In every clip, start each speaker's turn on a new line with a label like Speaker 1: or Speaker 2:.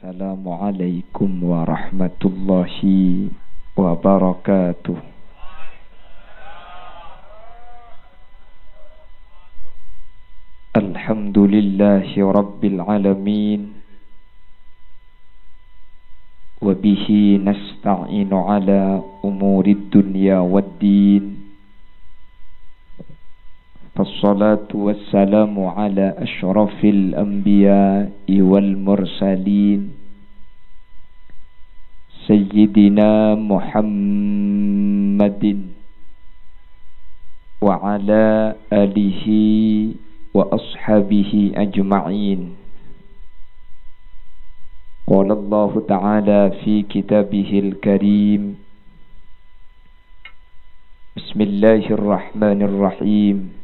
Speaker 1: Assalamualaikum warahmatullahi wabarakatuh. Alhamdulillahi rabbil alamin. Wabihi nasta'inu ala umurid dunya waddin. Fassalatu wassalamu ala ashrafil anbiya'i wal mursalin Sayyidina Muhammadin wa ala alihi wa ashabihi ajma'in. Qala Allah Ta'ala fi kitabihil karim. Bismillahirrahmanirrahim.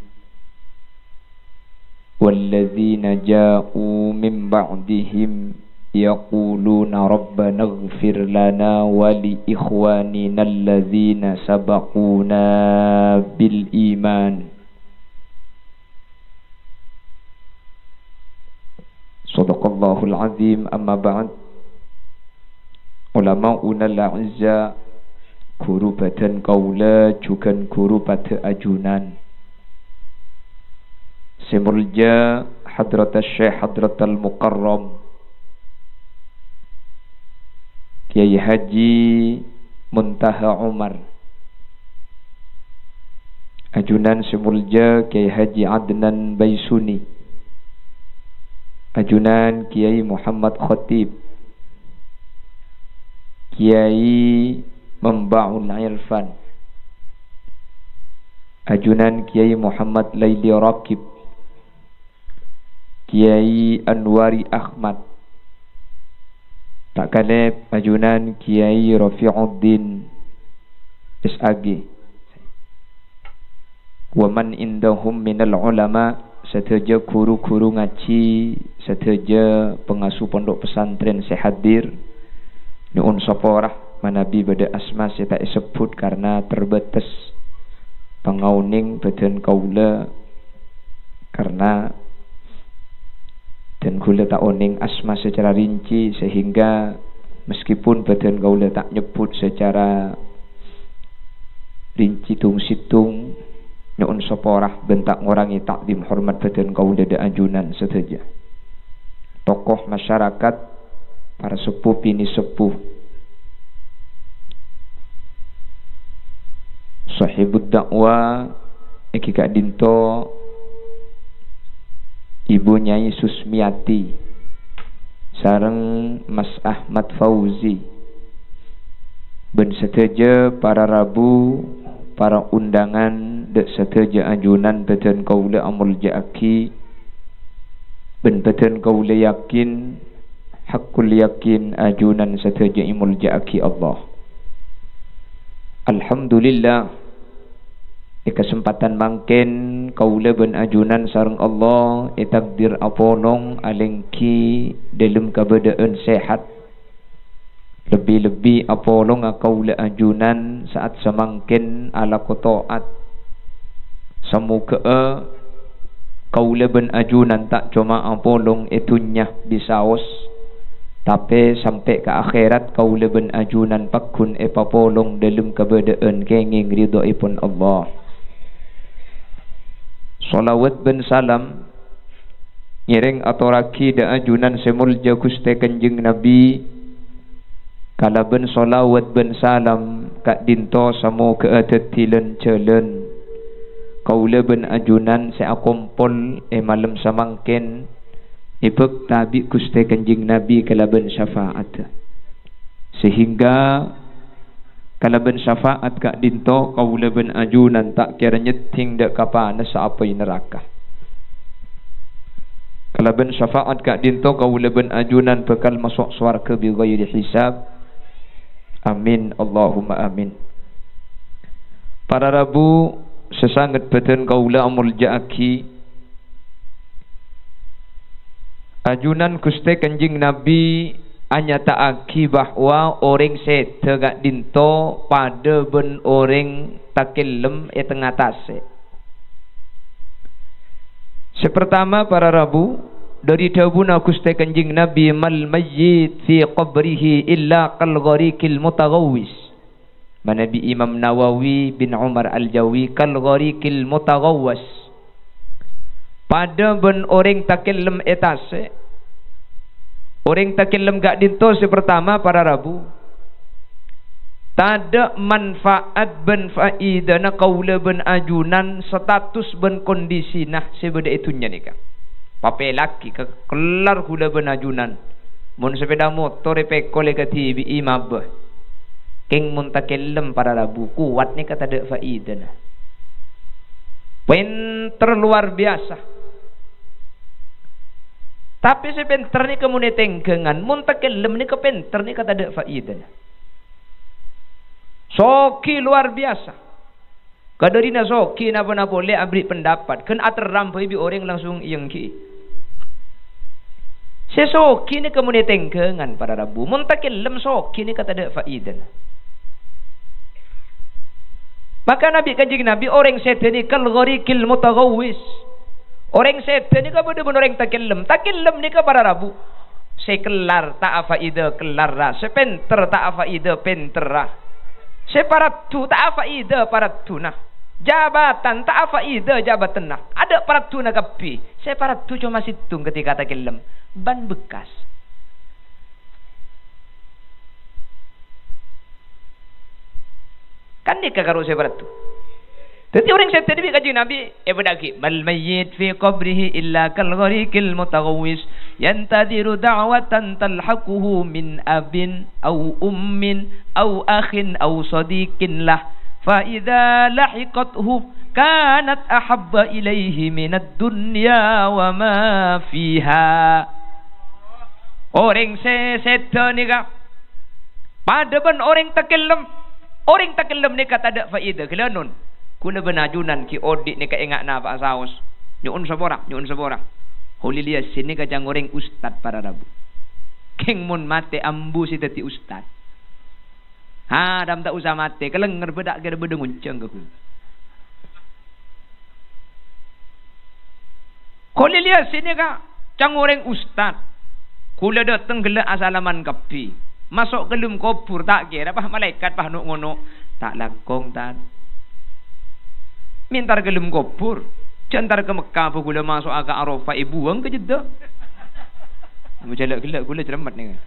Speaker 1: وَالَّذِينَ جَاءُوا مِنْ بَعْدِهِمْ يَقُولُونَ رَبَّنَا اغْفِرْ لَنَا وَلِإِخْوَانِنَا الَّذِينَ سَبَقُونَا بِالْإِيمَانِ. Sadaqallahul azim. Amma ba'd. Ulama'una al-a'izza, guru badan kaula juga guru pada ajunan. Semulja Hadrat Syekh Hadrat Al-Mukarram Kiai Haji Muntaha Umar, ajunan semulja Kiai Haji Adnan Baisuni, ajunan Kiai Muhammad Khatib, Kiai Memba'ul Irfan, ajunan Kiai Muhammad Laili Rakib, Kiai Anwari Ahmad, tak kalep ajunan Kiai Rafi'uddin SAG, wa man indahum minal ulama, seteja guru-guru ngaji, seteja pengasuh pondok pesantren sehadir. Nu'un saporah manabi pada asma saya tak sebut karena terbatas pengauning badan kaula, karena dan kaula tak oning asma secara rinci, sehingga meskipun badan kaula tak nyebut secara rinci tung situng, nu'un saporah bentak ngorangi takdim hormat badan kaula da ajunan saja. Tokoh masyarakat, para sepuh bini sepuh, sahibud dakwah iki Kak Dinto, Ibu Nyai Susmiati, sareng Mas Ahmad Fauzi, ben seteja para rabu, para undangan dek seteja ajunan badan kaula amul ja'aki, ben badan kaula yakin, hakul yakin ajunan seteja imul ja'aki Allah. Alhamdulillah, kesempatan mangken kaula ben ajunan sareng Allah takdir apolong alengki dalam keadaan sehat. Lebih-lebih apolong kaula ajunan saat semangken ala kotaat. Semoga kaula ben ajunan tak cuma apolong itunya bisaos, tapi sampai ke akhirat kaula ben ajunan pakun papolong dalam keadaan kenging ridhoipun Allah. Salawat ben salam ngiring aturaki da ajunan semulja Gusti Kanjeng Nabi, kala ben salawat ben salam Kak Dinto samo keadatilen celen kaula ben ajunan seakompol malam samangken ibek tabi Gusti Kanjeng Nabi kala ben syafaat, sehingga kala ben syafaat Kak Dinto kaula ben ajunan tak kira nyeting dak kapana saapai neraka. Kala ben syafaat Kak Dinto kaula ben ajunan bekal masuk swarga bi ghairi hisab. Amin Allahumma amin. Para rabu sesangat badan kaula amul ja'aki, ajunan Gusti Kanjeng Nabi anyataaki bahwa orang setegak Dinto pada ben orang takillem tengatase. Sepertama para rabu dari dawuna Gusti Kanjeng Nabi mal mayyit fi qabrihi illa kal gharikil mutaghawwis. Nabi Imam Nawawi bin Umar Al-Jawi kal gharikil mutaghawwas. Pada ben orang takillem etase, orang takillem gak dintos pertama para rabu. Tada manfaat ben faidana kaula ben ajunan status ben kondisi nah sebeda itunya nika. Pape laki ke kelar kula ben ajunan. Mun sepeda motor pekole ke tibi imab. Keng mun takellem para rabu kuat nika tada faidana. Pinter luar biasa. Tapi sepenter ni kemune tenggengan mun takellem ni kepenter ni kata ada faidana. Soki luar biasa. Kadarina soki na boleh abri pendapat. Kan ateram bi orang langsung iengki. Sesoki ni kemune tenggengan para rabu. Mun takellem soki ni kata ada faidana. Maka Nabi Kanjeng Nabi orang setan ni kal gharikil mutaghawwis. Orang setan ni ka bener orang takillem. Takillem ni ka para rabu. Sekelar tak faida kelar ra. Sepenter tak faida pentera. Separatu tak faida paratu nah. Jabatan tak faida jabatan nah. Ada paratu na kapi. Separatu cuma situng ketika takillem. Ban bekas. Kan ni kagaro separatu. Jadi orang setan ni Kanjeng Nabi bedagi mal mayyit fi qabrihi illa kal gharikil mutaghawwis yantadiru da'watan talhaquhu min abin aw ummin aw akhin aw sadiqin lah fa idza lahiqathu kanat ahabba ilaihi min ad-dunya wa ma fiha. Orang setan ni ka pada ben orang takellem ni kata ada faedah kelanun. Kula benajunan ki odik ni ka ingat na pak saus. Nyun sabora. Holilia sini ka jang orang ustad para rabu. Keng mun mate ambu si tati ustad. Ha dam tak usah mate kelenger bedak ke beda ngunceng ke kula. Holilia sini ka jang orang ustad. Kula dateng gele asalaman kapi. Masuk gelum kopur tak kira pah malaikat pah nuk ngono. Tak langkong tak. Mintar gelum kopur. Cantar ke Mekah apa gula masuk agak Arafah buang ke Jeddah. Gelak gula cermat ni kan.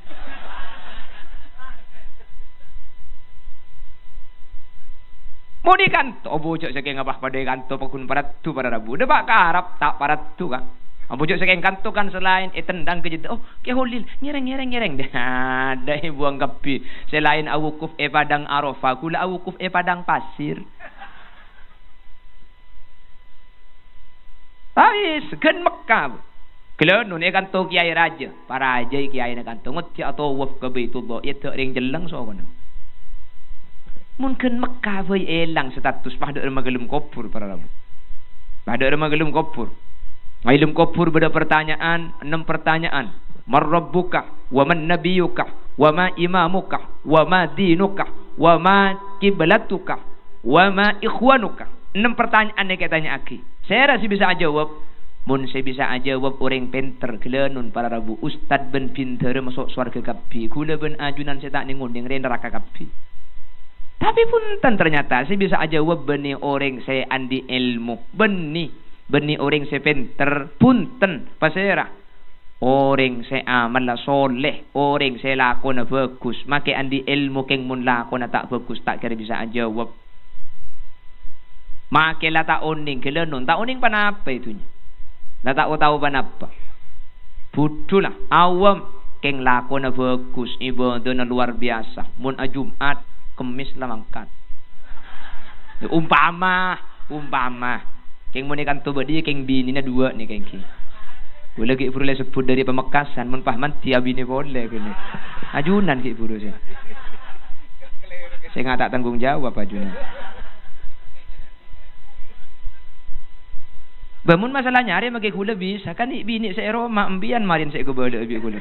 Speaker 1: Mau di kanto bocok saking ngapah pada kanto pakun paratu para rabu. Debak ke Arab tak paratu kan. Bocok saking kanto kan selain tendang ke Jeddah. Oh ke holil nyereng dah. Dah buang kapi. Selain awukuf padang Arafah gula awukuf padang pasir. Tapi segan Mekah. Kalau nun kanto kiai raja, para raja kiai na kanto ngut atau waf ke Baitullah, itu ring jelang so kono. Mun ken Mekah boy elang status pada magelum kopur para rabu. Pada magelum kopur. Magelum kopur beda pertanyaan, 6 pertanyaan. Man rabbuka wa man nabiyuka wa ma imamuka wa ma dinuka wa ma kiblatuka wa ma ikhwanuka. 6 pertanyaan yang kita tanya aki. Saya rasa bisa jawab. Mun saya bisa jawab orang pinter kelanun para rabu. Ustad ben pinter masuk surga kapi. Kula ben ajunan saya tak ningun yang neraka kapi. Tapi pun ternyata saya bisa jawab beni orang saya andi ilmu. Beni orang saya pinter punten pasera. Orang saya amal soleh. Orang saya lakon bagus. Maka andi ilmu keng mun lakon tak bagus tak kira bisa jawab. Makilah tak oning kelenun, tak oning panapa itunya. Lah tak tahu panapa. Budulah awam keng lakon bagus, ibadah luar biasa. Mun Jumat, Kemis lah mangkat. Umpama keng mun ikan tu bedi keng bini na 2 ni keng ki. Boleh ki perlu sebut dari Pamekasan mun pahman tiap bini boleh kene. Ajunan ki buru saya. Saya enggak tak tanggung jawab ajunan. Bangun masalahnya hari magi kula bisa kan bini saya Roma ambian marin saya kebala abi kula.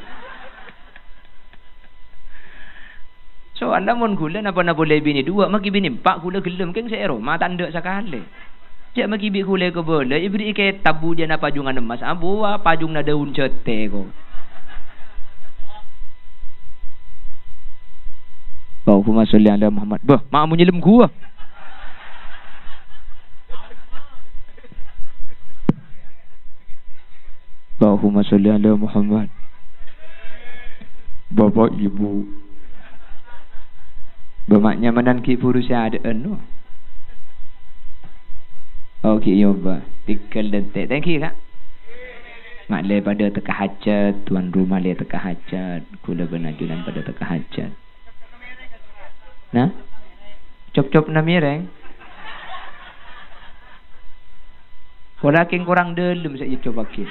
Speaker 1: So anda mun kula napa boleh bini 2 magi bini 4 kula gelem keng saya Roma tanda sakale.
Speaker 2: Cak maki bi kulai ke bola, ibri ke tabu dia na pajungan emas, abu pajung na daun cete ko. Allahumma sholli ala Muhammad. Bah, mak mu nyelim gua. Allahumma sholli ala Muhammad. Bapak ibu. Bermaknya menan ki purusya ada anu. Okey yoba. Tikal dan tek. Thank you kak. Mak le pada teka hajat, tuan rumah le teka hajat, kula benajunan pada teka hajat. Nah? Cop-cop na mireng. Walakin kurang dalam saya coba ke.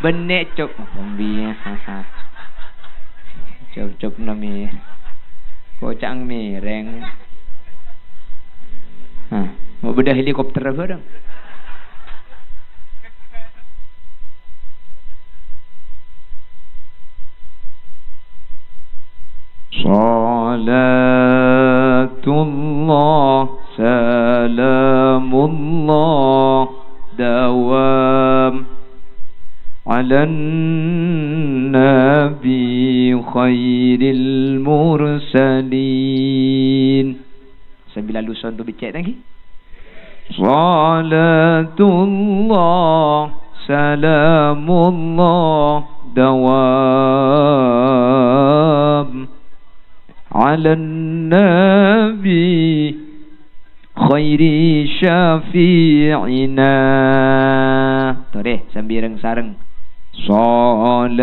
Speaker 2: Benek cop pembiah. Cop-cop na mireng. Kocang mireng. Mau bedah helikopter apa dong? Salatullah salamullah dawam ala nabi khairil mursalin. Sambil luson tu becek lagi. Salatullah salamullah dawam ala nabi khairi syafi'ina. Tuh deh sambil sareng. Salatullah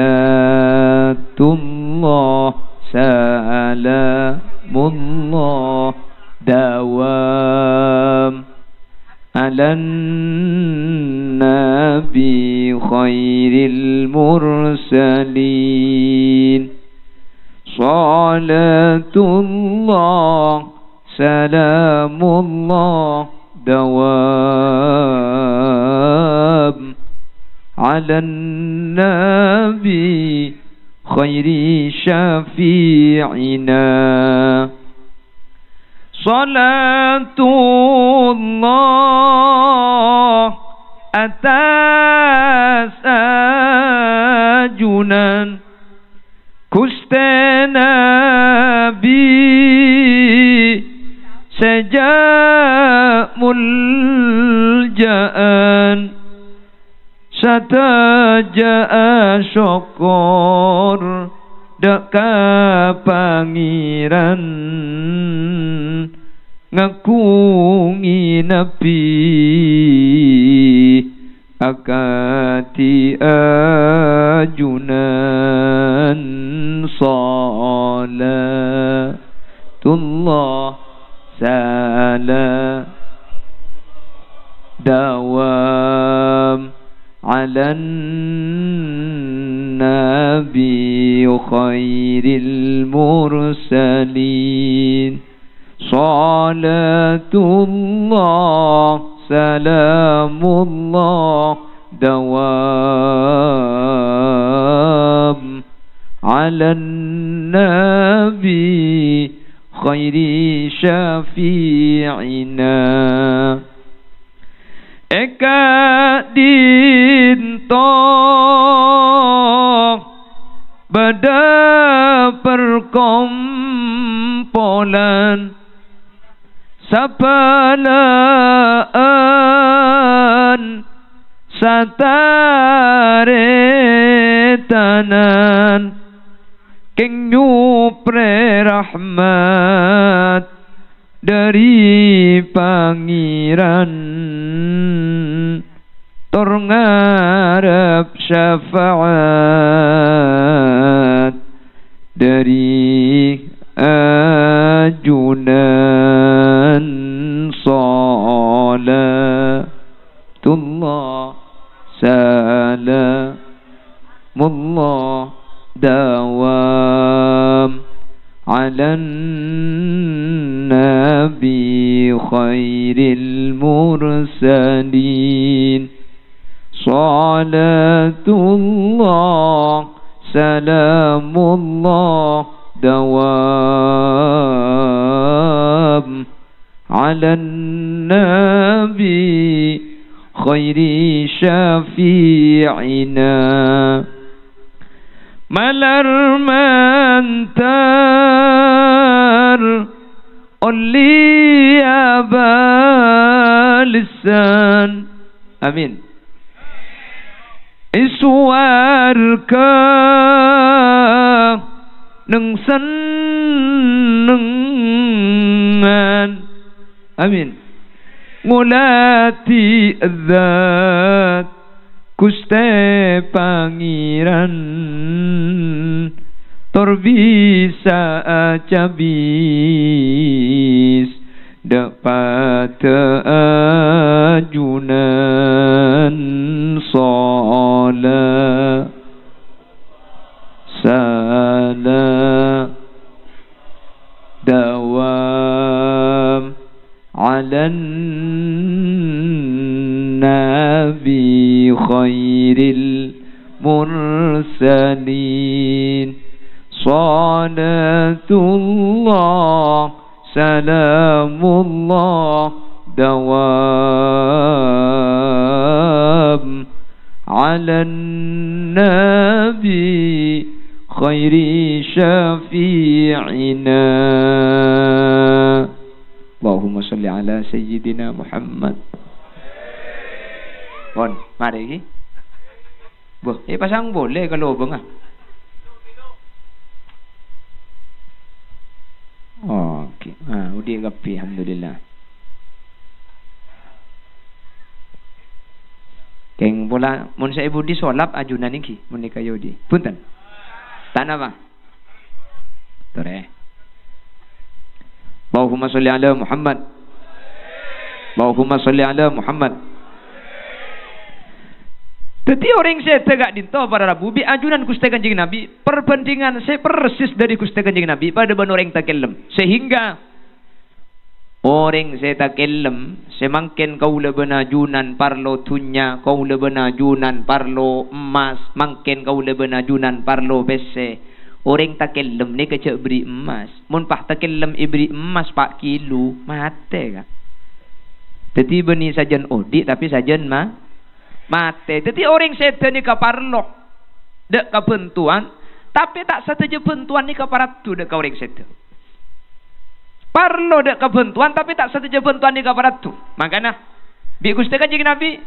Speaker 2: salamullah dawam ala nabi khairil mursalin. Salatullah salamullah dawam ala nabi khairi syafi'ina. Salatullah atas ajunan Gusti Nabi sejak muljaan sataja syukur deka pangeran ngakungi nabi akati ajunan salatullah salam dawam ala nabi khairil mursalin. Salatullah salamullah dawam ala nabi khairi syafi'ina. Eka dinto bada perkompolan sapalaan sataretanan keng nyupre rahmat dari pangeran tur ngarep syafaat dari ajunan salatullah salamullah dawam ala nabi khairil mursalin. Salatullah salamullah dawam ala nabi
Speaker 1: khairi syafi'ina malar mantar olli abalisan amin iswarka neng senengan amin ngulati zat Guste Pangeran tor bisa cabis dapat ajunan sholat salam dawam alan nabi khairil mursalin salatullah salamullah dawam ala nabi khairi syafi'ina Allahumma salli ala sayyidina Muhammad. Bon, mari lagi. Boh, pasang boleh kalau bang ah. Oh, okey. Udi kapi alhamdulillah. Keng bola mun saya budi solap ajunan iki mun kayo di. Punten. Tanah apa? Tore. Allahumma salli ala Muhammad. Allahumma salli ala Muhammad. Teti orang saya tegak dinto para Rabu bi ajunan Gusti Kanjeng Nabi perbandingan saya persis dari Gusti Kanjeng Nabi pada ben orang takellem sehingga orang saya takellem semangken kaula benajunan parlo tunya kaula benajunan parlo emas mangken kaula benajunan parlo bese orang takellem ni kecek beri emas mun pah takellem iberi emas pak kilo mate ka teti beni sajen odik tapi sajen mate. Jadi orang setan ni kaparlok dek kebentuan tapi tak setuju bentuan ni kaparatu dek orang setan. Parlo dek kebentuan tapi tak setuju bentuan ni kaparatu. Makanya bi Gusti Kanjeng Nabi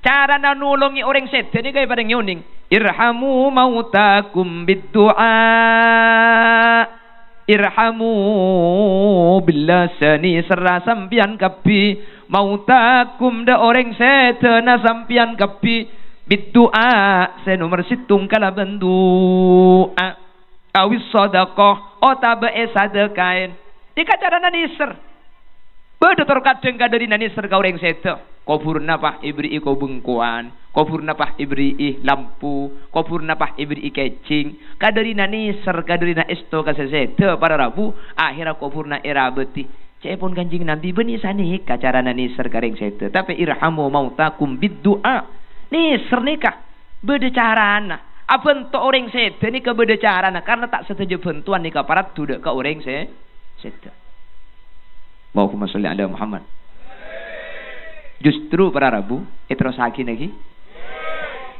Speaker 1: cara nulungi orang setan ni kaya pada nyuning irhamu mautakum biddu'a irhamu billasani serra sampian kapi mautakum da orang setena sampian kapi biddu'a se nomor situng kala bendu'a awis sadaqah otabe sadaqain dikacara nanisr bedotor kadeng kadari nanisr ka orang seta kofurna pah ibri ko bengkuan kofurna pah ibri lampu kofurna pah ibri kecing kadari nanisr kadari na esto ka seta para Rabu akhirnya kofurna irabeti cepon Kanjeng Nabi beni sanik kacarana nisr kareng seta tapi irhamu mautakum biddu'a nisr nikah beda carana apa ento orang seta nikah beda carana karena tak setuju bentuan nikah parat tudak ka orang seta Allahumma sholli ala Muhammad. Justru para Rabu terus lagi lagi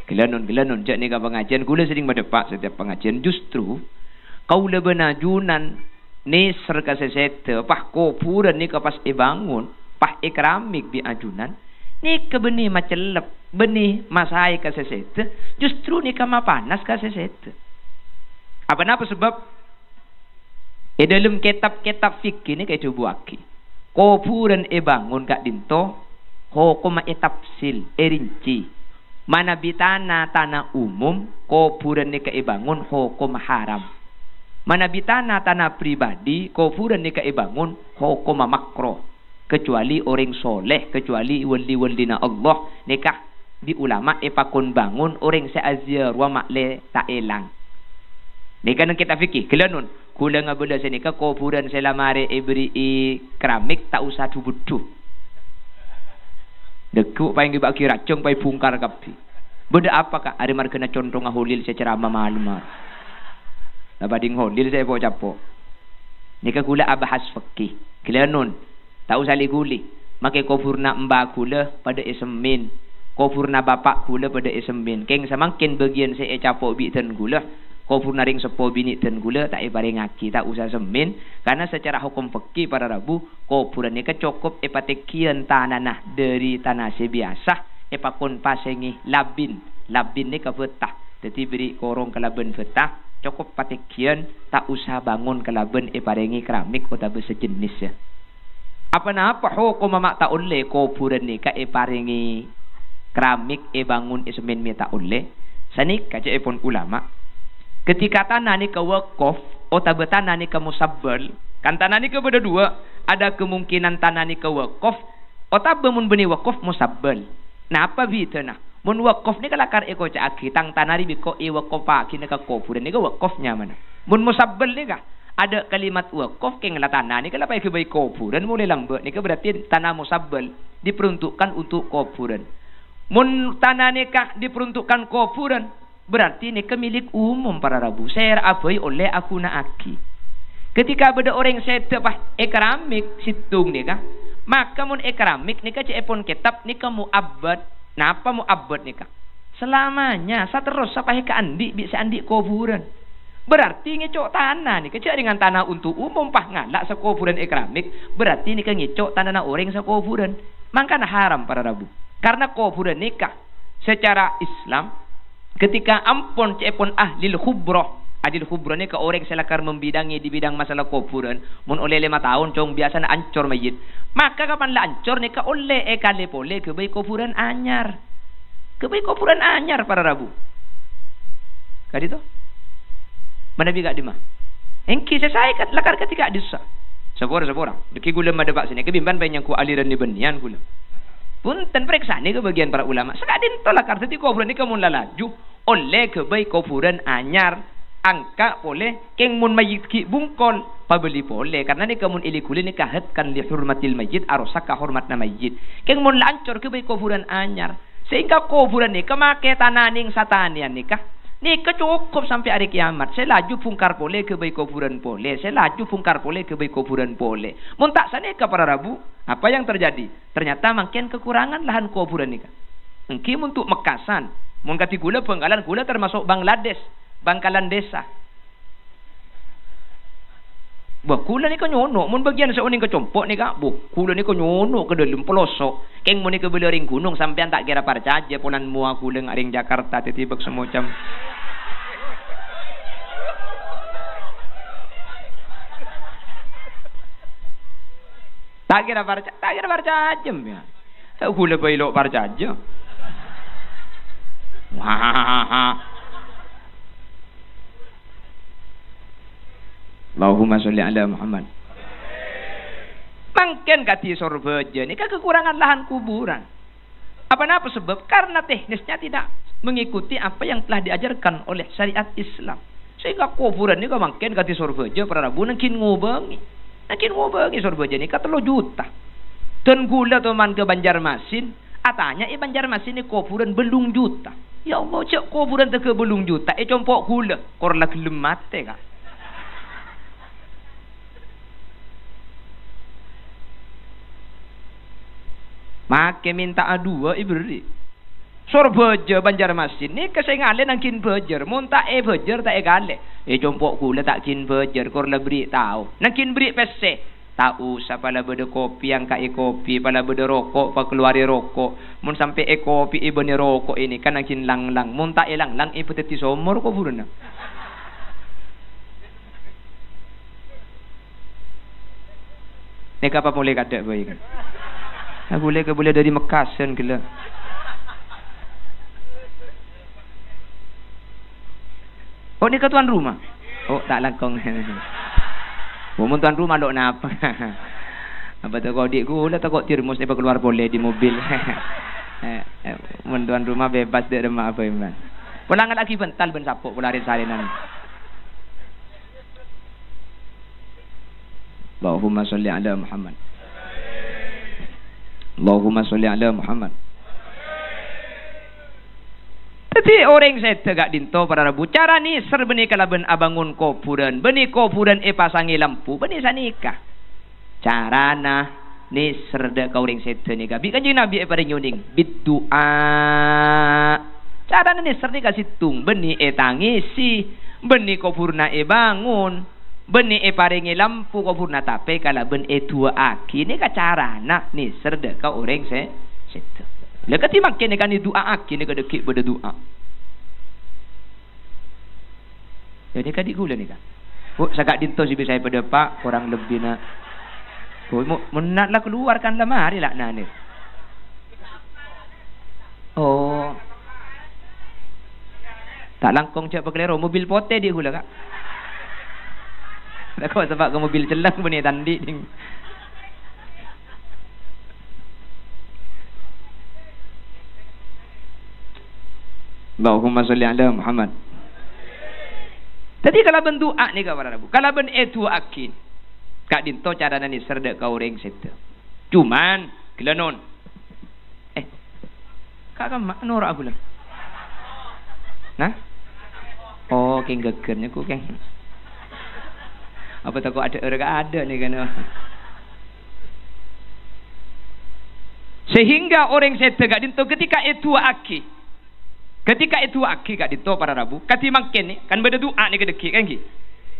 Speaker 1: gelanon jak nikah pengajian kula sering berdepak setiap pengajian justru kaula benajunan nisr ka sesete pah kopuran ni ka pas bangun pah keramik bi ajunan ni ke benih macelep benih masai ka sesete justru ni ka mapanas ka sesete apa sebab dalam kitab-kitab fikih ni kaya cubuaki kopuran bangun kak dinto hukum tafsil rinci mana bitana tanah umum kopuran ni ka bangun hukum haram mana bitana tanah pribadi kufuran nikah bangun hukum makro kecuali orang soleh kecuali wali-walina Allah nikah di ulama pakon bangun orang seazir wa makle tak elang nikah nang kita fikir kelanun kula ngabula senika kufuran selamare ibri keramik tak usah dubudu dekuk paling dibaki racung pai bungkar kapi beda apa kak ada mar kena contoh ngahulil secara malumar bading hodil saya bawa capok ni ka gula abahas fikih kelanun tak usah liguli make kofurna mbak gula pada ismin
Speaker 2: Kofurna bapak kula pada esemin. Keng semakin bagian saya capok bitan kula. Kofurna ring sepo bini ten kula tak ibaring aki tak usah semin. Karena secara hukum fikih para rabu kofuran ni cukup epatekian tanah dari tanah sebiasa epakon pasengi labin. Labin ni ke fetah. Jadi beri korong ke labin fetah. Cukup patekian tak usah bangun ke labin eparengi keramik atau sejenis ya. Apa napa hukum mamak tak oleh kofuran ni ka eparengi keramik bangun semen mi tak oleh. Sanik kaca pun ulama. Ketika tanah ni ke wakaf atau tanah ni ke musabbal, kan tanah ni ke beda dua, ada kemungkinan tanah ni ke wakaf atau bemun beni wakaf musabbal. Nah apa bita nah? Mun wakaf ni kalakar eko cak tang tanah ni biko wakaf aki ni ke kofuran ni ke wakafnya mana? Mun musabbal ni kah? Ada kalimat wakaf keng la tanah ni kalau pakai ke baik kofuran mulai lambat ni ke berarti tanah musabbal diperuntukkan untuk kofuran. Mun tanah nikah diperuntukkan kofuran berarti nikah milik umum para rabu. Saya abai oleh aku na aki. Ketika beda orang saya tepah keramik situng nikah, maka mun keramik nikah cepon kitab nikah muabbad. Napa muabbad nikah? Selamanya sa terus sampai ke andi bisa andi kofuran. Berarti ngecok tanah nikah dengan tanah untuk umum pah ngalak sa kofuran keramik berarti nikah ngecok tanah orang sa kofuran. Mangkana haram para rabu. Karena kofuran nikah secara Islam ketika ampun cepon ahlil khubroh. Adil khubroh ni ke orang selakar membidangi di bidang masalah kofuran. Mun oleh 5 tahun cong biasa na ancor mayit. Maka kapan la ancor ni ke oleh kali boleh ke baik kofuran anyar. Ke baik kofuran anyar para rabu. Kadi tu? Mana biga di mah? Engki saya kat lakar ketika disa. Sepora. Deki gula madebak sini kebimban banyak ku aliran di benian gula. Punten periksa ni ke bagian para ulama. Sekadin tolak kartu ti kofuran ni kamun lalaju oleh ke baik kofuran anyar angka boleh keng mun mayit ki bungkol pabeli boleh karena ni kamun ili kuli ni kahatkan li hurmatil mayit arosaka hormatna mayit keng mun lancor ke baik kofuran anyar sehingga kofuran ni kemake tananing satanian nikah ni cukup sampai hari kiamat. Saya laju fungkar boleh ke baik kofuran boleh. Saya laju fungkar boleh ke baik kofuran boleh. Mun tak sana ke para rabu, apa yang terjadi? Ternyata makin kekurangan lahan kofuran nikah. Engki untuk Mekasan, mun kati gula Bangkalan gula termasuk Bangladesh, Bangkalan desa. Bakula ni ko nyono, mun bagian sa uning kecompok ni ka, bakula ni ko nyono ke dalam pelosok. Keng mun ni ke belering gunung sampean tak kira parcaja punan mua kuleng aring Jakarta titibak semacam. Tak kira parcaja ya. Tak gula bailok parcaja. Wah. Allahumma sholli ala Muhammad. Mungkin kati sorbeja ini kekurangan lahan kuburan. Apa sebab? Karena teknisnya tidak mengikuti apa yang telah diajarkan oleh syariat Islam. Sehingga kuburan ini mungkin kati sorbeja para rabu nakin ngubangi sorbeja ini 3 juta. Dan gula teman ke Banjarmasin, atanya Banjarmasin ini kuburan belum juta. Ya Allah, cak kuburan ke belum juta. Compok gula, korla gelem mate kah? Make minta A2 iberi. Sorbeja Banjarmasin ni kesengale nang kin bejer. Mun tak bejer tak gale. Compok gula tak kin bejer kor la beri tahu. Nang kin beri pese. Tahu sapala bede kopi yang kai kopi, pala bede rokok, pa keluari rokok. Mun sampai kopi ibeni rokok ini kan nang kin lang-lang. Mun tak lang-lang ipeteti somor ko buruna. Nek apa boleh kada bae kan. Boleh dari Mekasan gila. Oh ni ke tuan rumah? Oh tak langkong. Mun tuan rumah dok napa? Apa tu kau dik gula takut termos dia keluar boleh di mobil. Mun tuan rumah bebas dia rumah apa iman. Pulang lagi bental ben sapuk pularin salinan. Allahumma sholli ala Muhammad. Allahumma sholli ala Muhammad. Jadi orang saya tegak dinto para rabu. Cara ni serbeni kalaben abangun kofuran. Beni kofuran pasangi lampu. Beni sanikah. Carana ni serda kau ring setan ni gabi kanjeng Nabi pada nyuning bidua cara ni ser ni kasih tung beni tangisi beni kau purna bangun beni paringi lampu kau purna tape kala ben tua aki ni ka cara nak ni serda kau ring setan le ketimak kene kan ni doa aki ni ka dekik pada doa jadi kadik gula ni kan sagak dinto si bisa pada pak kurang lebih nak menaklah keluarkan lah mari lah nak ni. Oh, tak langkong cak pekelero mobil pote dia gula kak. Tak kau sebab ke mobil celang punya tandi ding. Allahumma salli ala Muhammad. Tadi kalau bentuk ni kau para rabu, kalau ben itu akin. Kak dinto cara nani serda kau ring seta. Cuman kelenon. Kak kan mak norak aku lah. Nah? Oh, keng gegernya ku keng. Apa takut ada orang ada ni kan? Sehingga orang seta kak dinto ketika itu aki. Ketika itu aki kak dinto para rabu. Kati makin ni kan berdoa ni kedekik kan ki.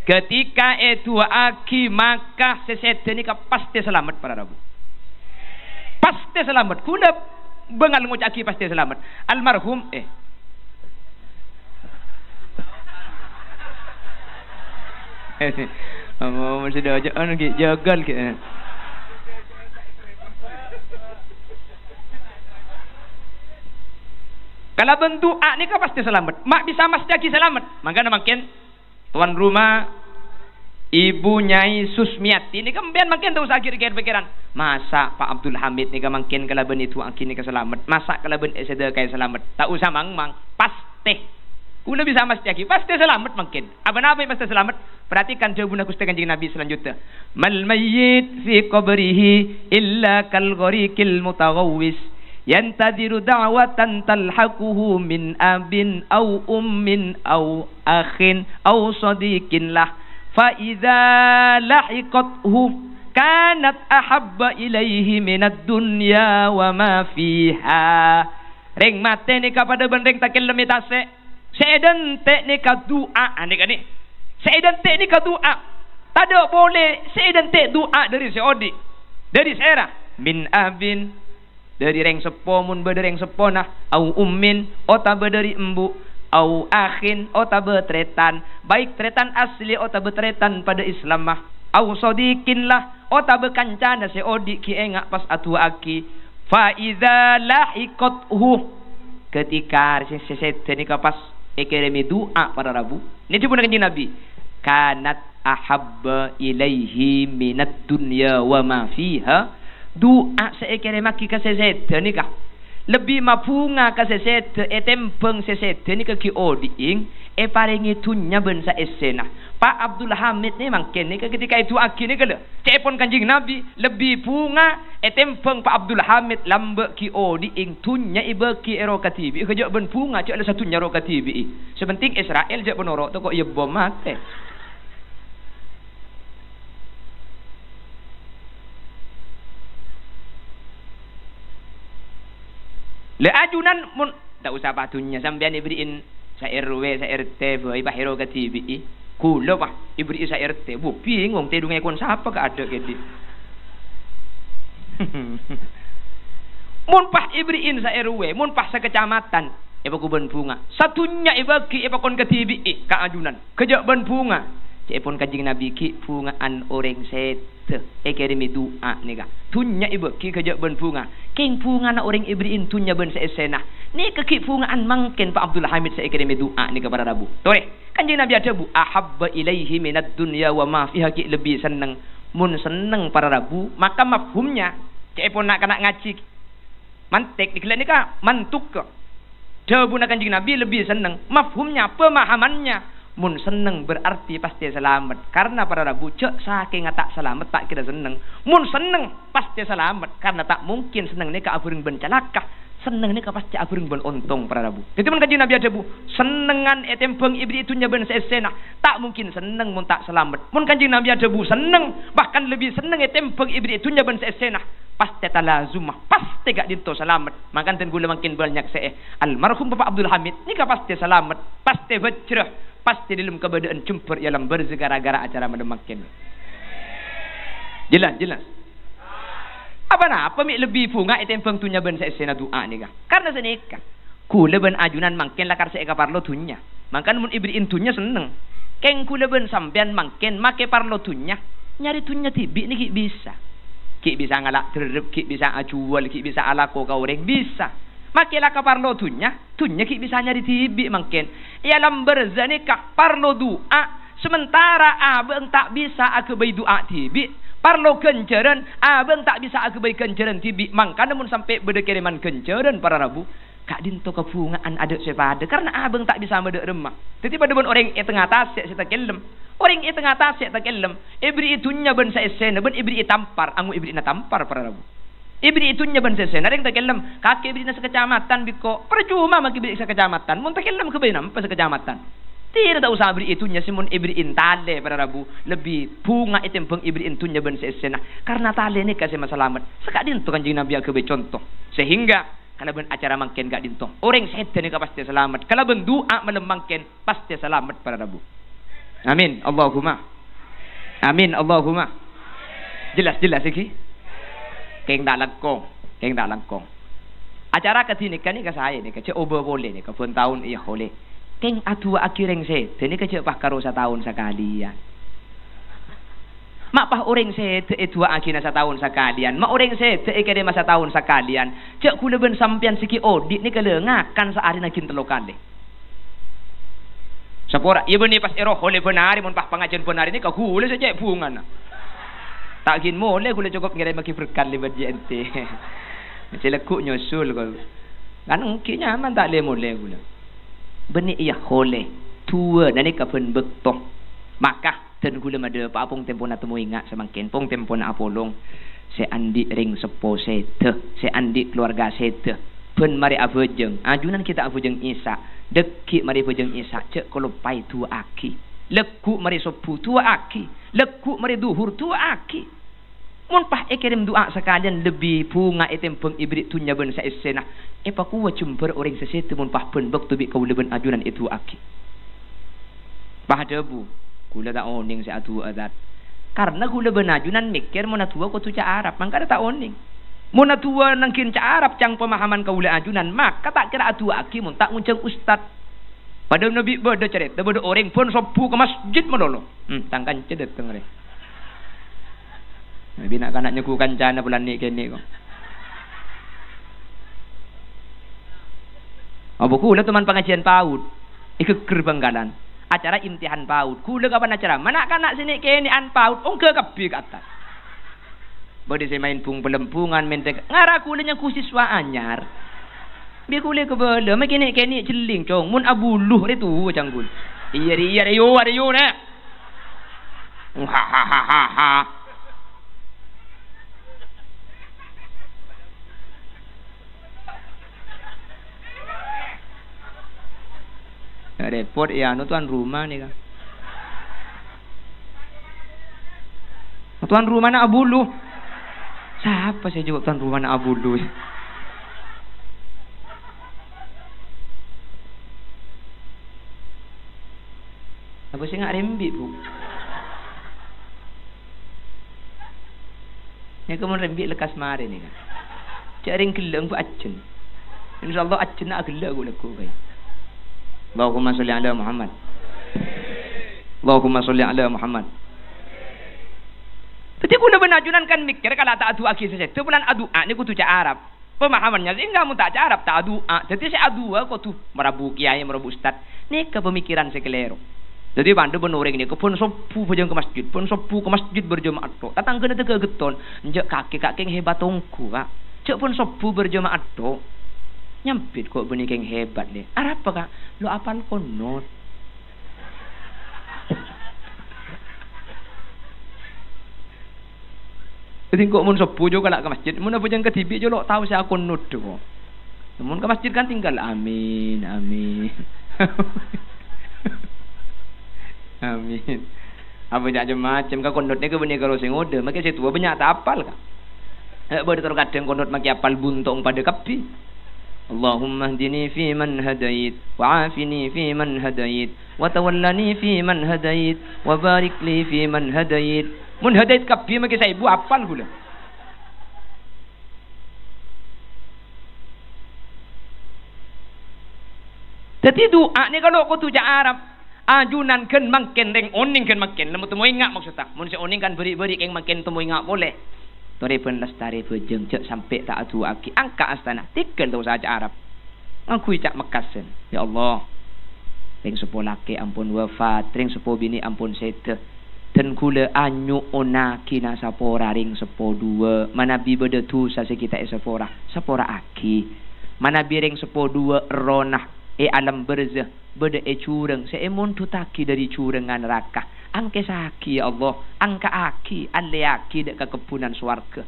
Speaker 2: Ketika itu aki maka sesetan ni pasti selamat para rabu. Pasti selamat. Kuna bengal ngucap aki pasti selamat. Almarhum mesti dah jagal ke. Kalau bentuk ni pasti selamat. Mak bisa mas aki selamat. Maka makin tuan rumah Ibu Nyai Susmiati ni kan biar makin tahu sakit pikiran. Masa Pak Abdul Hamid ni kan makin kalau ben itu akin ni kan selamat. Masa kalau ben sedekah kaya selamat. Tak usah mang pasti. Kula bisa mas jaki pasti selamat makin. Apa-apa pasti selamat. Perhatikan jawaban aku kanjeng Nabi selanjutnya. Mal mayyit fi qabrihi illa kal ghariqil mutaghawwis. Yantadiru da'watan talhaquhu min abin au ummin au akhin au sadiqin lah. فَإِذَا لَحِقَتْهُ كَانَتْ أَحَبَّ إِلَيْهِ مِنَ الدُّنْيَا وَمَا فِيهَا. Ring mate ni kepada bendeng takil lemitase. Seedan te ni ka doa ni kan ni. Seedan te ni ka doa. Tak ada boleh seedan te doa dari seodi. Dari seera min abin dari ring sepo mun berdering sepo nah au ummin ota berderi embu au akhin ota betretan baik tretan asli ota betretan pada Islam mah au sadiqin lah ota bekancana seodi ki engak pas atua aki fa iza lahiqathu ketika seset ni ka pas ekeremi doa pada rabu ni cuba kanjeng Nabi kanat ahabba ilaihi minad dunya wa ma fiha doa seekere maki ka seset ni ka lebih mapunga ka seset tempeng seset ni ka ki odiing paringi tunya bensa esena Pak Abdul Hamid ni mangken ni ketika itu aki ni kala cepon kanjing Nabi lebih punga tempeng Pak Abdul Hamid lambe ki odiing tunya ibeki ero katibi kejo ben punga cak ada satunya ro katibi sepenting Israel jak benoro to kok ye bom mate. Le ajunan mun tak usah patunya sampean iberiin sa RW sa RT boy bahiro ka TV kula bah iberi sa RT bu bingung te dungai kon siapa ka ada ke di mun pah iberiin sa RW mun pah sa kecamatan iba ku ben bunga satunya ibaki iba kon ka TV ka ajunan kejak ben bunga cepon kanjing Nabi ki bungaan orang set ekeremi doa ni ka tunya iba ki kejak ben bunga king bunga na orang iberiin tunya ben sa esena ni keki bungaan mangken Pak Abdul Hamid sa ekeremi doa ni kepada Rabu tore kanjing Nabi ada bu ahabba ilaihi minad dunya wa ma fiha ki lebih seneng mun seneng para Rabu maka mafhumnya cepon nak kena ngaji mantek dikela ni ka mantuk ka jawaban kanjing Nabi lebih seneng mafhumnya pemahamannya mun seneng berarti pasti selamat karena para Rabu cek saking tak selamat tak kira seneng mun seneng pasti selamat karena tak mungkin seneng ni ka aburing bencalakah seneng ni kapas cak aburing bon untung para rabu. Itu mun kanjeng Nabi ada bu, senengan etempeng ibri itu nyaben sesena. Tak mungkin seneng mun tak selamat. Mun kanjeng Nabi ada bu, seneng bahkan lebih seneng etempeng ibri itu nyaben sesena. Pasti talazumah, pasti gak dinto selamat. Makan ten gula makin banyak almarhum Bapak Abdul Hamid ni pasti selamat, pasti bercerah, pasti dalam keadaan cumpur ialah berzegara-gara acara makin. Jelas. Apa mi lebih punga etempeng tunya ben sesena doa ni kah? Karena seneka. Kula ben ajunan mangken lakar se parlo tunya. Mangkan mun ibriin tunya seneng. Keng kula ben sampean mangken make parlo tunya. Nyari tunya tibi ni ki bisa. Ki bisa ngalak terep, ki bisa acual, ki bisa alako kaureng bisa. Make laka parlo tunya ki bisa nyari tibi mangken. Ya lamber zaneka parlo doa sementara abang tak bisa aku bai doa tibi. Parlo kenceran, abang tak bisa aku baik kenceran tibi. Mangka namun sampai berdekiriman kenceran para rabu. Kak dinto kepungaan ada sepada. Karena abang tak bisa mede remah. Tetapi pada orang tengah tasik saya kelem. Orang tengah tasik tak kelem. Ibri itunya ben saesena, ben ibri tampar. Angu ibri na tampar para rabu. Ibri itunya ben saesena. Ring tak kelem. Kaki ibri na sekecamatan biko. Percuma mak ibri sekecamatan. Mun tak kelem kebenam pas sekecamatan. Tidak tak usah beri itunya simun ibriin tale para rabu lebih punga itempeng ibriin tunya ben sesena karena tale ni kasih masalamat sekak dinto kanjeng Nabi aku contoh sehingga kalau ben acara mangken gak dinto orang setan ni pasti selamat kalau ben doa malam mangken pasti selamat para rabu amin Allahumma jelas iki keng dak langkong acara ketini kan ni ka saya ni ka coba boleh ni ka pun tahun iya boleh. Keng atua akireng set, ini kecil pah karo setahun sekalian. Mak pah orang set itu akina setahun sekalian. Mak orang set ikade masa tahun sekalian. Cek kula ben sampean siki audit ni kala ngakan sehari nakin telo kali. Sapora, iya benih pas eroh oleh benari mun pah pengajian benari ni kau kula saja bungan. Tak kin mole kula cukup ngirim maki berkat libat JNT. Celekuk nyusul kau. Kan mungkin nyaman tak le mole kula. Benih ia hole tua nani kapen bektoh maka ten gula mada pa apong tempo na temu ingat semangkin pong tempo na apolong se andi ring sepo sete se andi keluarga sete pen mari avejeng ajunan kita avejeng isa dekik mari avejeng isa cek kalau pai tua aki lekuk mari sopu tua aki lekuk mari duhur tua aki mun pah ekirim doa sekalian lebih punga etempeng ibrit tunya ben saesena epa kuwa cumper orang sesete mun pah pen bek tubi kau leben ajunan itu aki pah debu kula tak oning se atu adat karena kula ben ajunan mikir mun atua ko tu ca Arab mangka tak oning mun atua nangkin ca Arab cang pemahaman kaula ajunan maka tak kira atua aki mun tak ngunceng ustad pada nabi beda cerita beda orang pun sopu ke masjid melolo tangkan cedet tengere Nabi nak kanak nyeku kancana bulan ni kene kok. Abu kula teman pengajian PAUD. Ikut gerbanggalan. Acara imtihan PAUD. Kula kapan acara? Mana kanak sini kene an PAUD. Ongke kapi ke atas. Bodi saya main pung pelempungan mentek. Ngara kulanya ku siswa anyar. Bi kula ke bela makene kene celing cong. Mun abuluh itu canggul. Iya yo ne. Ha. Repot ya, tuan rumah ni kan. Tuan rumah nak abulu. Siapa saya jawab tuan rumah nak abulu? Apa saya nak rembit bu? Ni kamu rembit lekas mari ni kan. Cari kelang bu acen. InsyaAllah acen nak kelang aku laku baik. Allahumma salli ala Muhammad. Allahumma salli ala Muhammad. Tapi kuna benajunan kan mikir kalau tak adu aki saja. Tu bulan adu ni ku tu ca Arab. Pemahamannya enggak mun tak ca Arab tak adu. Jadi si adu ko tu merabu kiai merabu ustad. Ni ke pemikiran sekelero. Jadi bandu benoreng ni ko pun sopu bejeng ke masjid, pun sopu ke masjid berjemaat tu. Datang kena tege geton. Njek kaki hebat tongku kak. Cek pun sopu berjemaat tu. Nyampit kok benih keng hebat deh. Arab apa kak? Lo apal konot. Jadi kok mun sepuh juga lah ke masjid. Mun apa jeng ke TV jo lo tahu saya konot tu kok. Namun ke masjid kan tinggal amin, amin. Amin. Apa macam ka kondotnya ke benih kalau sing ngode, makin situ banyak tak apal ka. Boleh terkadang kondot makin apal buntung pada kapi. Allahumma hdini fi man hadait, wa afini fi man hadait, wa tawallani fi man hadait, wa barik li fi man hadait. Mun hadait kapi makin saya ibu apal gula. Jadi doa ni kalau kau tu Arab, ajunan ken makin reng oning ken makin, lemu temu ingat maksudnya. Mun si oning kan beri-beri keng makin temu ingat boleh. Tori pun lestari bejeng cek sampai tak atu aki angka astana tikel tu saja Arab. Aku cak mekasen. Ya Allah. Ring sepo laki ampun wafat, ring sepo bini ampun sete. Dan kula anyu ona kina sapora ring sepo dua. Mana bi beda tu sase kita sepora, sepora aki. Mana bi ring sepo dua ronah alam berzah beda curang seemun tutaki dari curangan neraka. Angke saki ya Allah, angka aki, alle aki dek ke kepunan swarga.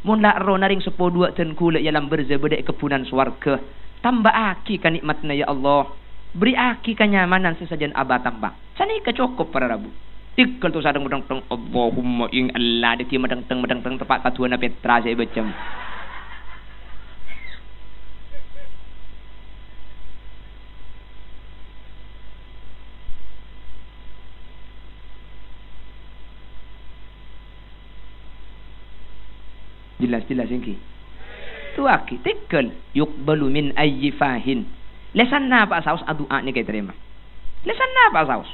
Speaker 2: Mun la ro naring 10 ten kula yalam berzah beda kepunan swarga. Tambah aki kan nikmatna ya Allah. Beri aki kenyamanan sesajen abad tambah. Sani kecukup para rabu. Tikal tu sadang medang teng Allahumma ing Allah deki medang teng tepat katuana Petra saya becem. Jelas ini. Tu aki tikal yuqbalu min ayyi fahin. Lesan apa saus doa ni kita terima. Lesan apa saus?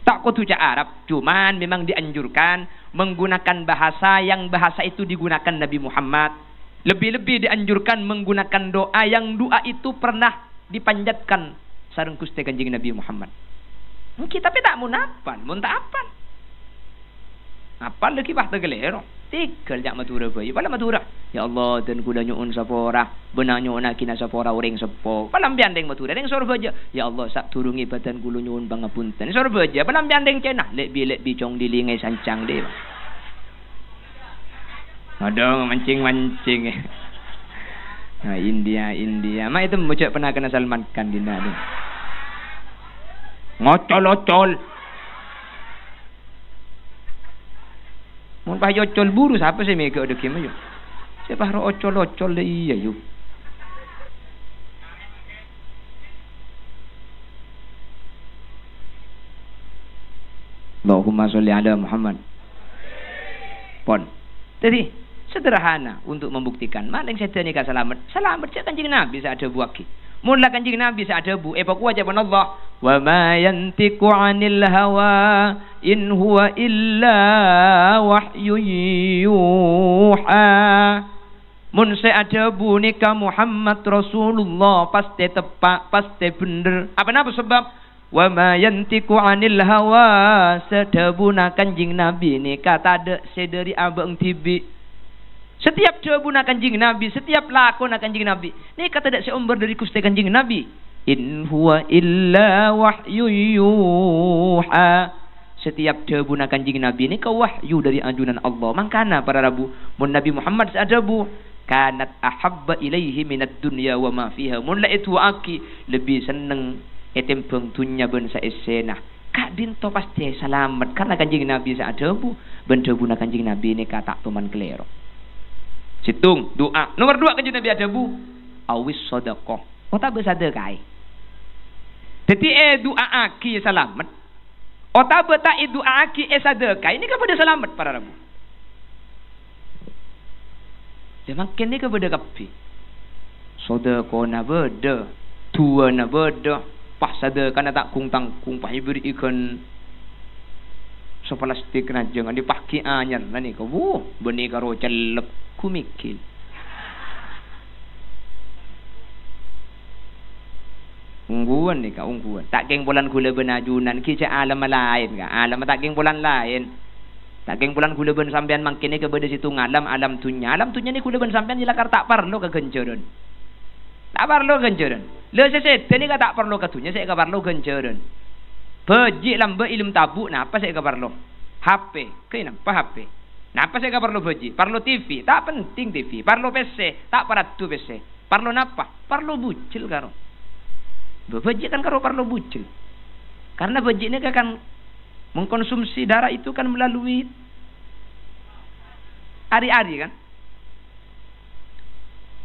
Speaker 2: Tak kutu Arab, cuman memang dianjurkan menggunakan bahasa yang bahasa itu digunakan Nabi Muhammad. Lebih-lebih dianjurkan menggunakan doa yang doa itu pernah dipanjatkan sareng Gusti Kanjeng Nabi Muhammad. Kita tapi tak munapan, mun tak apal. Apal lagi bah tegelero. Tikal jak matura bayi. Pala matura. Ya Allah dan kuda nyuun sapora. Benang nyuun akina sapora uring sepo. Palam biandeng matura. Deng sorba aja. Ya Allah sak turungi badan kulo nyuun pangapunten. Sorba aja. Palam biandeng cenah. Lek bi cong dilingai sancang deh. Aduh mancing. Nah India. Mak itu mucak pernah kena Salman Khan dina tu. Ngocol-ocol. Mun pah ocol buru siapa sih mega ada kim ayo. Siapa ro ocol le iya yo. Allahumma sholli ala Muhammad. Pon. Jadi sederhana untuk membuktikan maling setan ni ka selamat. Selamat cak Kanjeng Nabi sa ada buaki. Mun la Kanjeng Nabi sa ada bu apa ku ajaban Allah. Wa ma yantiqu 'anil hawa in huwa illa wahyun yuha. Mun sa ada bu nika Muhammad Rasulullah pasti tepat, pasti bener. Apa napa sebab? Wa ma yantiqu 'anil hawa sedabuna Kanjeng Nabi nika tada sederi abang tibi. Setiap jawabuna Kanjeng Nabi, setiap lakona Kanjeng Nabi. Ni kata dak seumber dari Gusti Kanjeng Nabi. In huwa illa wahyu yuha. Setiap jawabuna Kanjeng Nabi ni ka wahyu dari anjuran Allah. Mangkana para rabu mun Nabi Muhammad sadabu kanat ahabba ilaihi minad dunya wa ma fiha. Mun la itu aki lebih seneng etempeng dunya ben sa esena. Kak dinto pasti selamat karena Kanjeng Nabi sadabu ben jawabuna Kanjeng Nabi ni ka tak tuman kelero. Situng doa. Nomor 2 Kanjeng Nabi ada bu. Awis sedekah. Oh tak bersedekah. Jadi doa aki selamat. Oh tak bertak doa aki sedekah. Ini kepada selamat para rabu. Semakin ni kepada kapi. Sedekah na beda. Tua na beda. Pas sedekah na tak kung tangkung pah beri ikan. So plastik na jangan dipakai anyar na ni kau. Benih karo celep. Kumikil. Ungguan ni ka ungguan. Tak geng bulan gula benajunan ki alam lain ka. Alam tak geng bulan lain. Tak geng bulan gula ben sampean mangkin ni ke beda situ ngalam alam tunya. Alam tunya ni gula ben sampean dilakar tak parlo ke genceran. Tak parlo genceran. Le seset ni ka tak parlo ke tunya saya ka parlo genceran. Beji lambe ilmu tabuk nah apa saya ka parlo? HP. Ke napa HP? Napa saya ka parlo beji? Parlo TV, tak penting TV. Parlo PC, tak paratu PC. Parlo napa? Parlo bucil karo. Bejik kan karo parlo bucil. Karena bejik ini kan mengkonsumsi darah itu kan melalui ari-ari kan.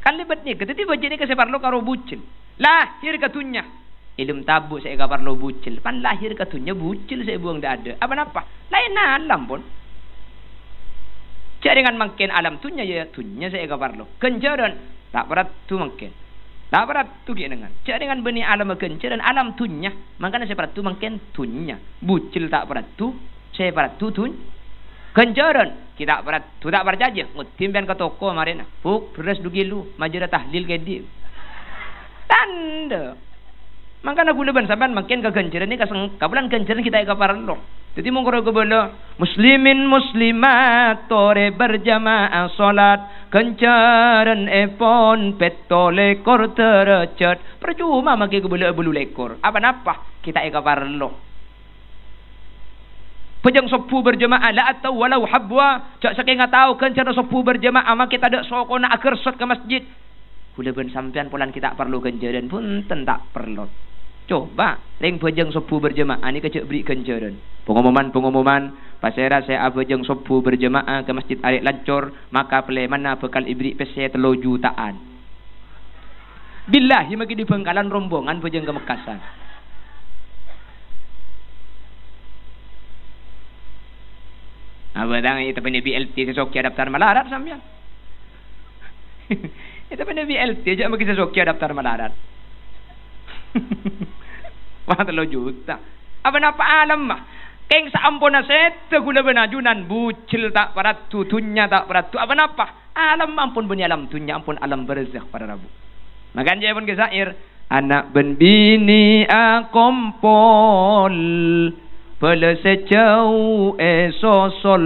Speaker 2: Kan libatnya ketika bejik ini kasih parlo karo bucil. Lahir katunya. Ilum tabu saya kabar lo bucil. Pan lahir katunya bucil saya buang dah ada. Apa napa? Lain alam pun. Cak dengan makin alam tunya ya tunya saya kabar lo. Kenjaran tak berat tu makin. Tak berat tu dia dengan. Cak dengan benih alam kenjaran alam tunya. Makanya saya berat tu makin tunya. Bucil tak berat tu. Saya berat tu tun. Kenjaran kita berat tu tak berjaja. Ngutimban ke toko kemarin. Puk beres dugilu. Majara tahlil ke dia. Tanda. Makanya gula ban sampean makin kegenceran ni kaseng kabulan genceran kita ka parlo. Jadi mongko kebelo muslimin muslimat tore berjamaah salat genceran epon petole kor tercet percuma maki kebelo bulu lekor. Apa napa kita ka parlo. Pejang sopu berjamaah la atau walau habwa cak saking tahu genceran sopu berjamaah mak kita ada sokona akersot ke masjid. Gula ban sampean polan kita perlu genceran pun tak perlu. Coba ring bejeng sopu berjemaah ni kecek beri kenjaran. Pengumuman pasera saya bejeng sopu berjemaah ke masjid Arik Lancor maka pele mana bekal ibri pese 3 jutaan. Billahi maki di Bengkalan rombongan bejeng ke Mekasan. Abang itu punya BLT sesoki daftar malarat sampean. Itu punya BLT aja maki sesoki daftar malarat. Wah 3 juta. Apa napa alam mah? Keng saampun set gula benajunan bucil tak parat tu tunya tak parat tu. Apa napa? Alam ampun bunyi alam tunya ampun alam barzakh para rabu. Makan je pun ke syair. Anak ben bini akompol pele secau esosol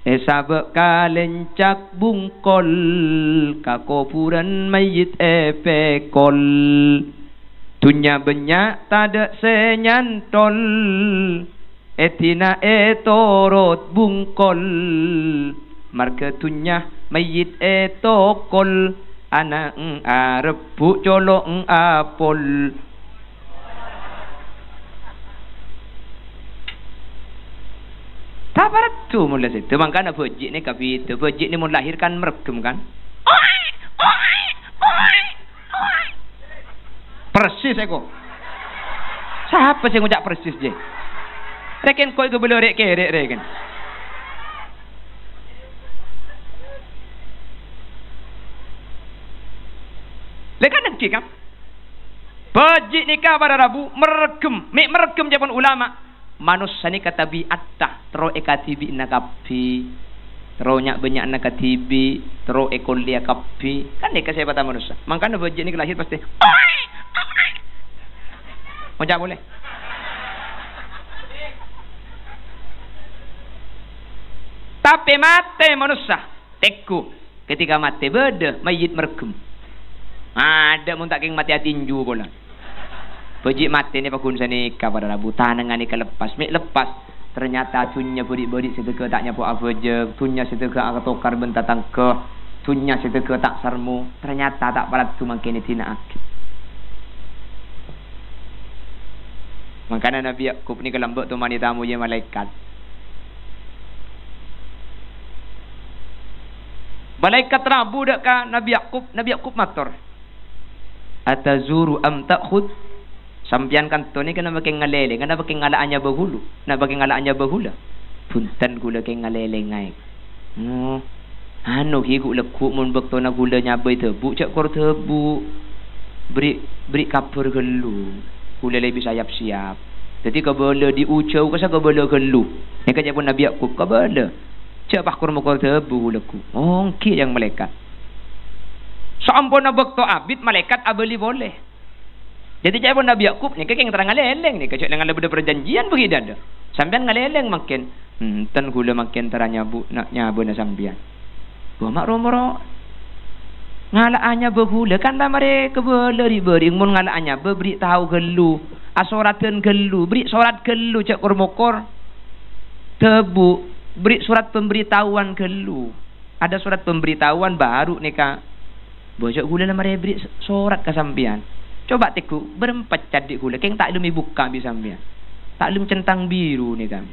Speaker 2: sabak kalencak bungkol kakopuran mayit epekol tunya benyak tada senyantol etina etorot bungkol marke tunya mayit etokol anak arepu colok apol. Tabarat tu mula situ. Makanya bejik ni kapi itu. Bejik ni melahirkan merekem kan. Oi! Oi! Oi! Oi! Persis aku. Siapa sih ngucap persis je? Reken koi ke belu rek kerek reken. Lekan nanti kan? Bejik nikah pada Rabu merekem. Mek merekem je pun ulama. Manusia ni kata bi'attah tero ekatibi nakapi tero nyak banyak nakatibi tero ekolia kapi kan dia kesehatan manusia. Makanya bejik ni lahir pasti macam boleh tapi mati manusia teku ketika mati beda mayit merekem ada mun tak keng mati tinju bola. Bejik mati ni pakun sani kabar Rabu tanangan ni kelepas. Mek lepas ternyata tunya berik-berik sedeka tak nyapu apa je. Tunya sedeka ak tokar bentatang ke. Tunya sedeka tak sarmu. Ternyata tak parat tu makin tina akid. Makanya Nabi Yakub ni kelambak tu mani tamu je malaikat. Malaikat Rabu dak ka Nabi Yakub matur. Atazuru am ta'khud? Sampian kan tu ni kena pakai ngalele, kena pakai ngalaannya berhulu, nak pakai ngalaannya berhula. Punten gula ke ngalele ngai. Anu ki gula ku mun bekto na gula nyabai tebu, cak kor tebu. Beri kapur gelu. Gula lebih siap. Jadi kabala diucau kasa kabala gelu. Yang kaya pun Nabi Yakub kabala. Cak pakor mukor tebu gula ku. Ongki yang malaikat. Sampun bekto abid malaikat abeli boleh. Jadi cak pun Nabi Yakub ni kekeng terang ngaleleng ni kecak dengan lebih perjanjian bagi dada. Sampian ngaleleng makin ten gula makin teranya bu nak nyabu na sampian. Gua mak romoro ngalaannya bergula kan dah mare kebela diberi mun ngalaannya beri tahu gelu asoraten gelu beri sorat gelu cak kormokor tebu beri surat pemberitahuan gelu ada surat pemberitahuan baru nikah Bojok gula nama rebrik sorat ke sambian. Coba teku berempat cadik gula. Keng tak lumi buka bi sambian. Tak lumi centang biru ni kami.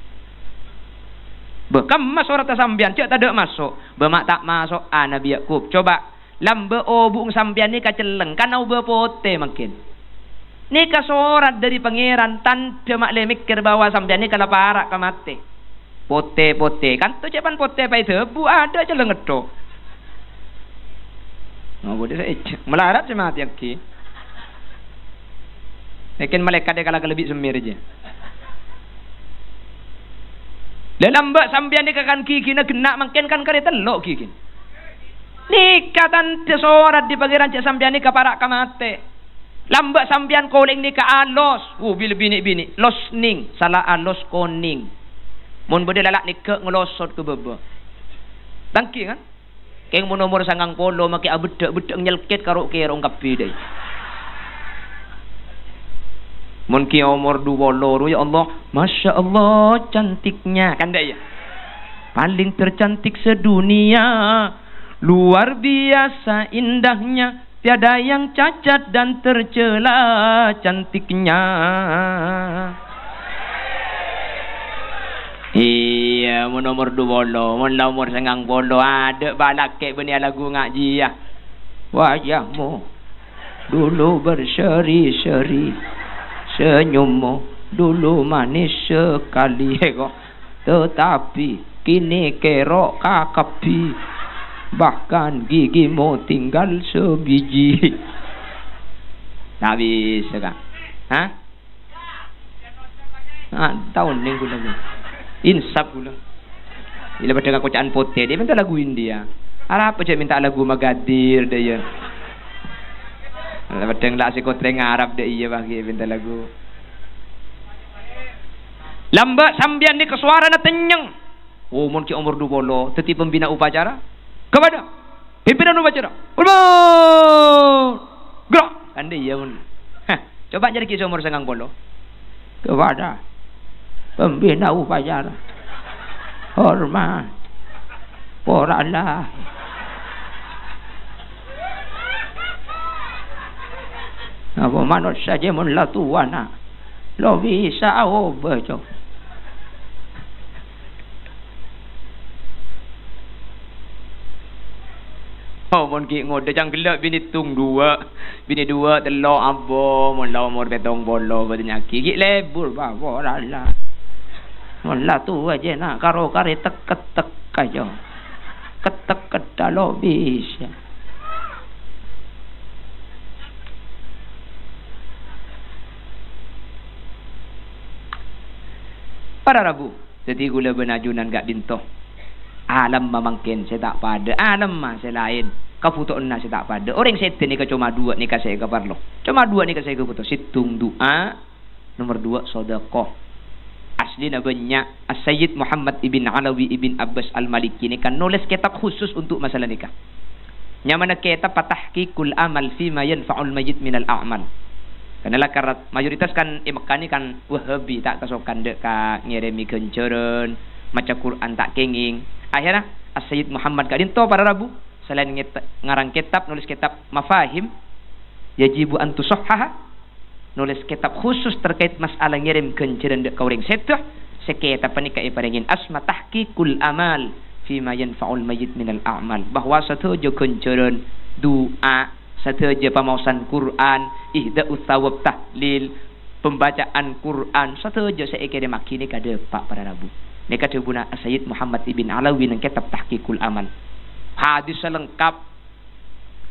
Speaker 2: Bekam mas sorat ke sambian. Cik tak ada masuk. Bemak tak masuk. Nabi Yakub. Coba. Lambe obung sambian ni kaceleng. Kanau berpote makin. Ni ka sorat dari pangeran. Tanpa mak le mikir bahawa sambian ni kalau parak ke mati. Pote-pote. Kan tu cepan pote pa itu. Bu ada je lengetok. Oh, boleh saya melarat je mati aki. Lekin malaikat dia kalau lebih semir je. Dalam mbak sambian ni kan kiki nak kena makin kan kare telok kiki. Nikah tante sorat di pangeran cak sambian ni kaparak kamate. Lambak sambian koleng ni ka alos. Bila bini-bini los ning salah alos koning. Mun bode lalak ni ke ngelosot ke bebe. Tangki kan? Keng mun nomor sangang polo maki abedek-bedek nyelket karo kerong kapi deh. Mun ki umur 20 ya Allah, Masya Allah cantiknya kan dah ya. Paling tercantik sedunia, luar biasa indahnya, tiada yang cacat dan tercela cantiknya. Iya, mun nomor 20, mun umur sangang polo ada balak kek beni lagu ngaji ya. Wajahmu dulu berseri-seri, senyummu dulu manis sekali kok, tetapi kini kerok kakapi, bahkan gigimu tinggal sebiji. Tak bisa kan? Hah? Tahun ni gula ni. Insaf gula. Bila pada kocaan pote dia minta lagu India. Arab aja minta lagu Magadir dia. Bila pada ngelak si kotreng Arab dia iya bagi minta lagu. Lambat sambian ni kesuara na tenyeng. Oh mun ki umur 20 teti pembina upacara. Kepada pimpinan upacara. Gerak. Kan dia iya mun. Coba jadi ki umur sangang polo. Kepada pembina upacara, hormat, poralah. Apa manut saja mun la tuana, lo bisa obajo. Oh mun ki ngode jang gelak bini tung dua, bini dua telok abo mun la umur betong bolo badanya ki lebur ba poralah. Mula tu aja nak karo kare tek aja. Ketek kalau bisa. Para Rabu, jadi gula benajunan gak dintoh. Alam memangkin saya tak pada. Alam mah saya lain. Kafuto na saya tak pada. Orang setan ni cuma dua ni kasih ke parlo. Cuma dua ni kasih ke foto. Situng doa. Nomor 2 sedekah. Asli namanya As-Sayyid Muhammad ibn Alawi ibn Abbas Al-Maliki ni kan nulis kitab khusus untuk masalah nikah. Yang mana kitab Tahqiqul Amal Fima Yanfa'ul Mayyit Minal A'mal. Karena karat mayoritas kan Mekah ni kan Wahabi tak kasokan dek ka ngiremi kenceran maca Quran tak kenging. Akhirnya As-Sayyid Muhammad ka dinto para Rabu selain ngarang kitab nulis kitab Mafahim Yajibu an tusahhaha. Nulis kitab khusus terkait masalah ngirim kenceran dek kauring setah sekitar panika iparengin asma tahqiqul amal fima yanfa'ul mayyit minal a'mal, bahwa satuja kenceran doa, satuja pamausan Quran, ihda'ut thawab tahlil, pembacaan Quran, satuja seekere makini kada pak para Rabu. Neka tebuna Sayyid Muhammad ibn Alawi nang kitab tahqiqul amal. Hadis lengkap,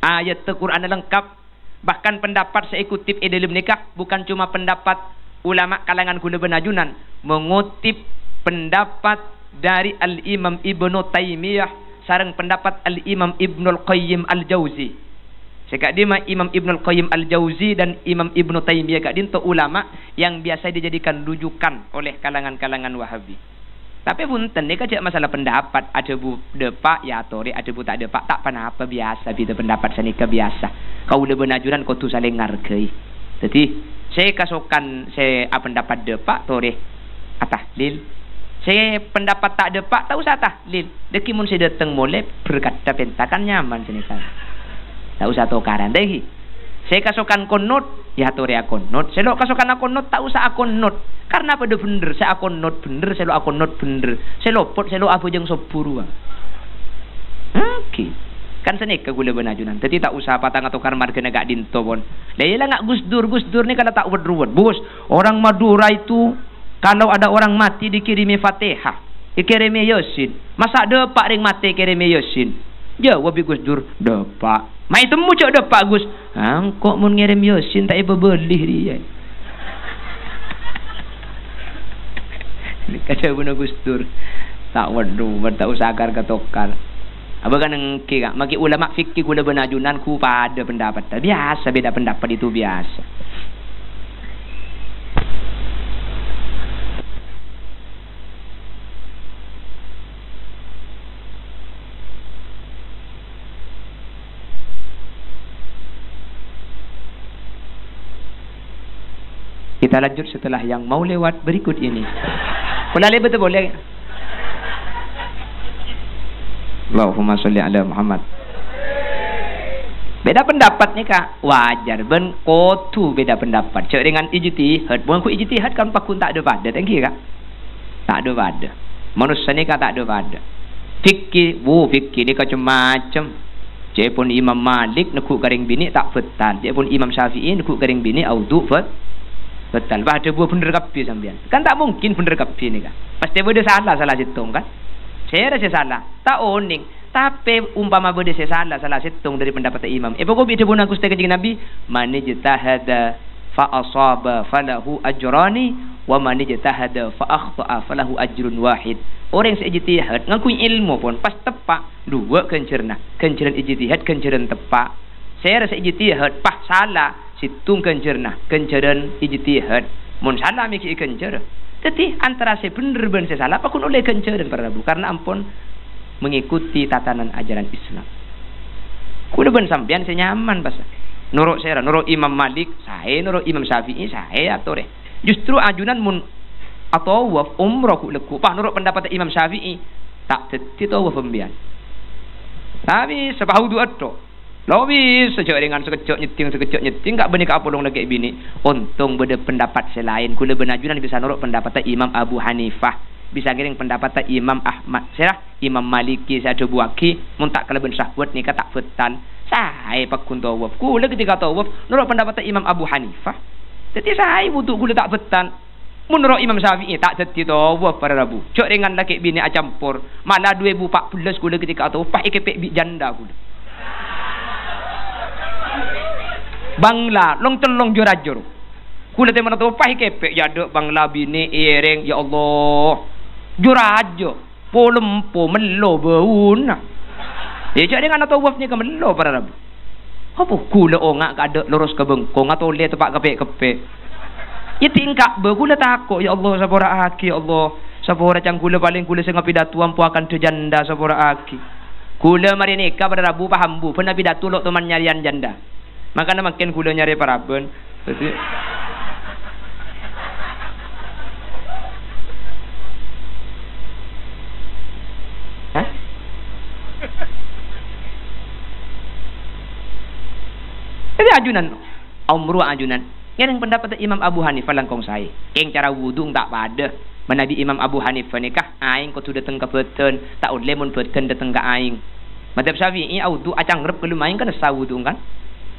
Speaker 2: ayat Quran lengkap. Bahkan pendapat saya kutip dalam nikah bukan cuma pendapat ulama kalangan gula benajunan, mengutip pendapat dari Al-Imam Ibnu Taimiyah sareng pendapat Al-Imam Ibnul Qayyim Al-Jauzi. Sekak dia Imam Ibnul Qayyim Al-Jauzi dan Imam Ibnu Taimiyah kak dinto ulama yang biasa dijadikan rujukan oleh kalangan-kalangan Wahabi. Tapi punten ni kacak masalah pendapat, ada bu depak ya tori, ada bu tak depak tak apa biasa bila pendapat sanika biasa. Kau udah benajuran kau tu saling ngargai. Jadi saya kasokan saya pendapat depak tori atahlil. Saya pendapat tak depak tak usah tahlil. Deki mun saya datang molek berkata pentakan nyaman sanika. Tak usah tokaran deh. Saya kasukan konot, ya tore akonot. Saya kasukan akonot, tak usah akonot. Karena pada bener, saya akonot bener, saya akonot bener. Saya lopot, saya apa jeng sopuru. Oke. Kan seneka gula benajunan. Jadi tak usah patang atau karmar kena gak dinto pun. Lah ngak Gusdur ni kalau tak berduat. Bos, orang Madura itu kalau ada orang mati dikirimi Fatihah, dikirimi Yasin. Masa depak ring mati kirimi Yasin. Jawab Gusdur, depak. Mai temu cok depak Gus. Kok mun ngirim Yasin tak iba belih dia. Kata benar Gusdur. Tak wadu, tak usah akar ketokar. Apa kan engke kak? Maki ulama fikih kula benajunan ku pada pendapat. Biasa beda pendapat itu biasa. Kita lanjut setelah yang mau lewat berikut ini. Boleh betul boleh. Allahumma sholli ala Muhammad. Beda pendapat nih kak. Wajar ben kotu beda pendapat. Cek dengan ijtihad. Bukan ku ijtihad kan pakun tak ada pada. Thank you kak. Tak ada pada. Manusia ni kak tak ada pada. Fikir ni macam-macam. Cek pun Imam Malik nekuk garing bini tak betal. Cek pun Imam Syafi'i nekuk garing bini audu betul. Bah ada buah bener kapi sambian. Kan tak mungkin bener kapi ni kan. Pasti benda salah situng kan. Saya rasa salah. Tak oning. Tapi umpama benda saya salah situng dari pendapat imam. Pokok itu pun aku setelah kanjeng Nabi. Man ijtahada fa asaba falahu ajrani wa man ijtahada fa akhta'a falahu ajrun wahid. Orang yang ijtihad ngakui ilmu pun pas tepat dua kencerna. Kenceran ijtihad, kenceran tepat. Saya rasa ijtihad pas salah situng kencerna, kenceran ijtihad. Mun salah miki kencer. Jadi antara saya bener ben saya salah pakun oleh kenceran para Rabu karena ampun mengikuti tatanan ajaran Islam. Kudu ben sampean saya nyaman bahasa. Nurut saya, nurut Imam Malik, saya nurut Imam Syafi'i, saya atau deh. Justru ajunan mun atau waf umrah ku leku. Pak nurut pendapat Imam Syafi'i tak teti tau waf pembian. Tapi sebahu dua to. Lobis sejak dengan sekecok nyeting gak benih apa long lagi bini. Untung beda pendapat selain kula benajunan bisa nurut pendapat Imam Abu Hanifah, bisa giring pendapat Imam Ahmad, Imam Maliki, saya buaki mun tak kala ben syahwat ni tak fetan. Saya pakun tawaf. Kula ketika tawaf nurut pendapat Imam Abu Hanifah. Jadi saya butuh kula tak fetan. Mun nurut Imam Syafi'i tak jadi tawaf para Rabu. Cok dengan laki bini acampur. Malah 2014 kula ketika tawaf pak ikepek janda kula. Bangla long telong jurajur. Kula teman tu pah kepek jaduk bangla bini ireng ya Allah. Jurajo polempo melo beun. Ya jadi dengan tawaf ni ke melo para Rabu. Apa kula ongak kada lurus ke bengkong atau le tepak kepek-kepek. Ya tingkap be kula takut ya Allah sapora aki ya Allah. Sapora cang kula paling kula sing pidatu ampu akan janda sapora aki. Kula mari nikah pada Rabu paham bu pernah pidatu lok teman nyarian janda. Makanya makin kula nyari paraben. Jadi Jadi ajunan umruh ajunan. Yang pendapat Imam Abu Hanifah langkong saya. Yang cara wudu tak pada. Menabi Imam Abu Hanifah nikah aing kau tu datang ke beten, tak uleh mun beten datang ke aing. Madhab Syafi'i wudu acang rep kalau main kan sah wudu kan.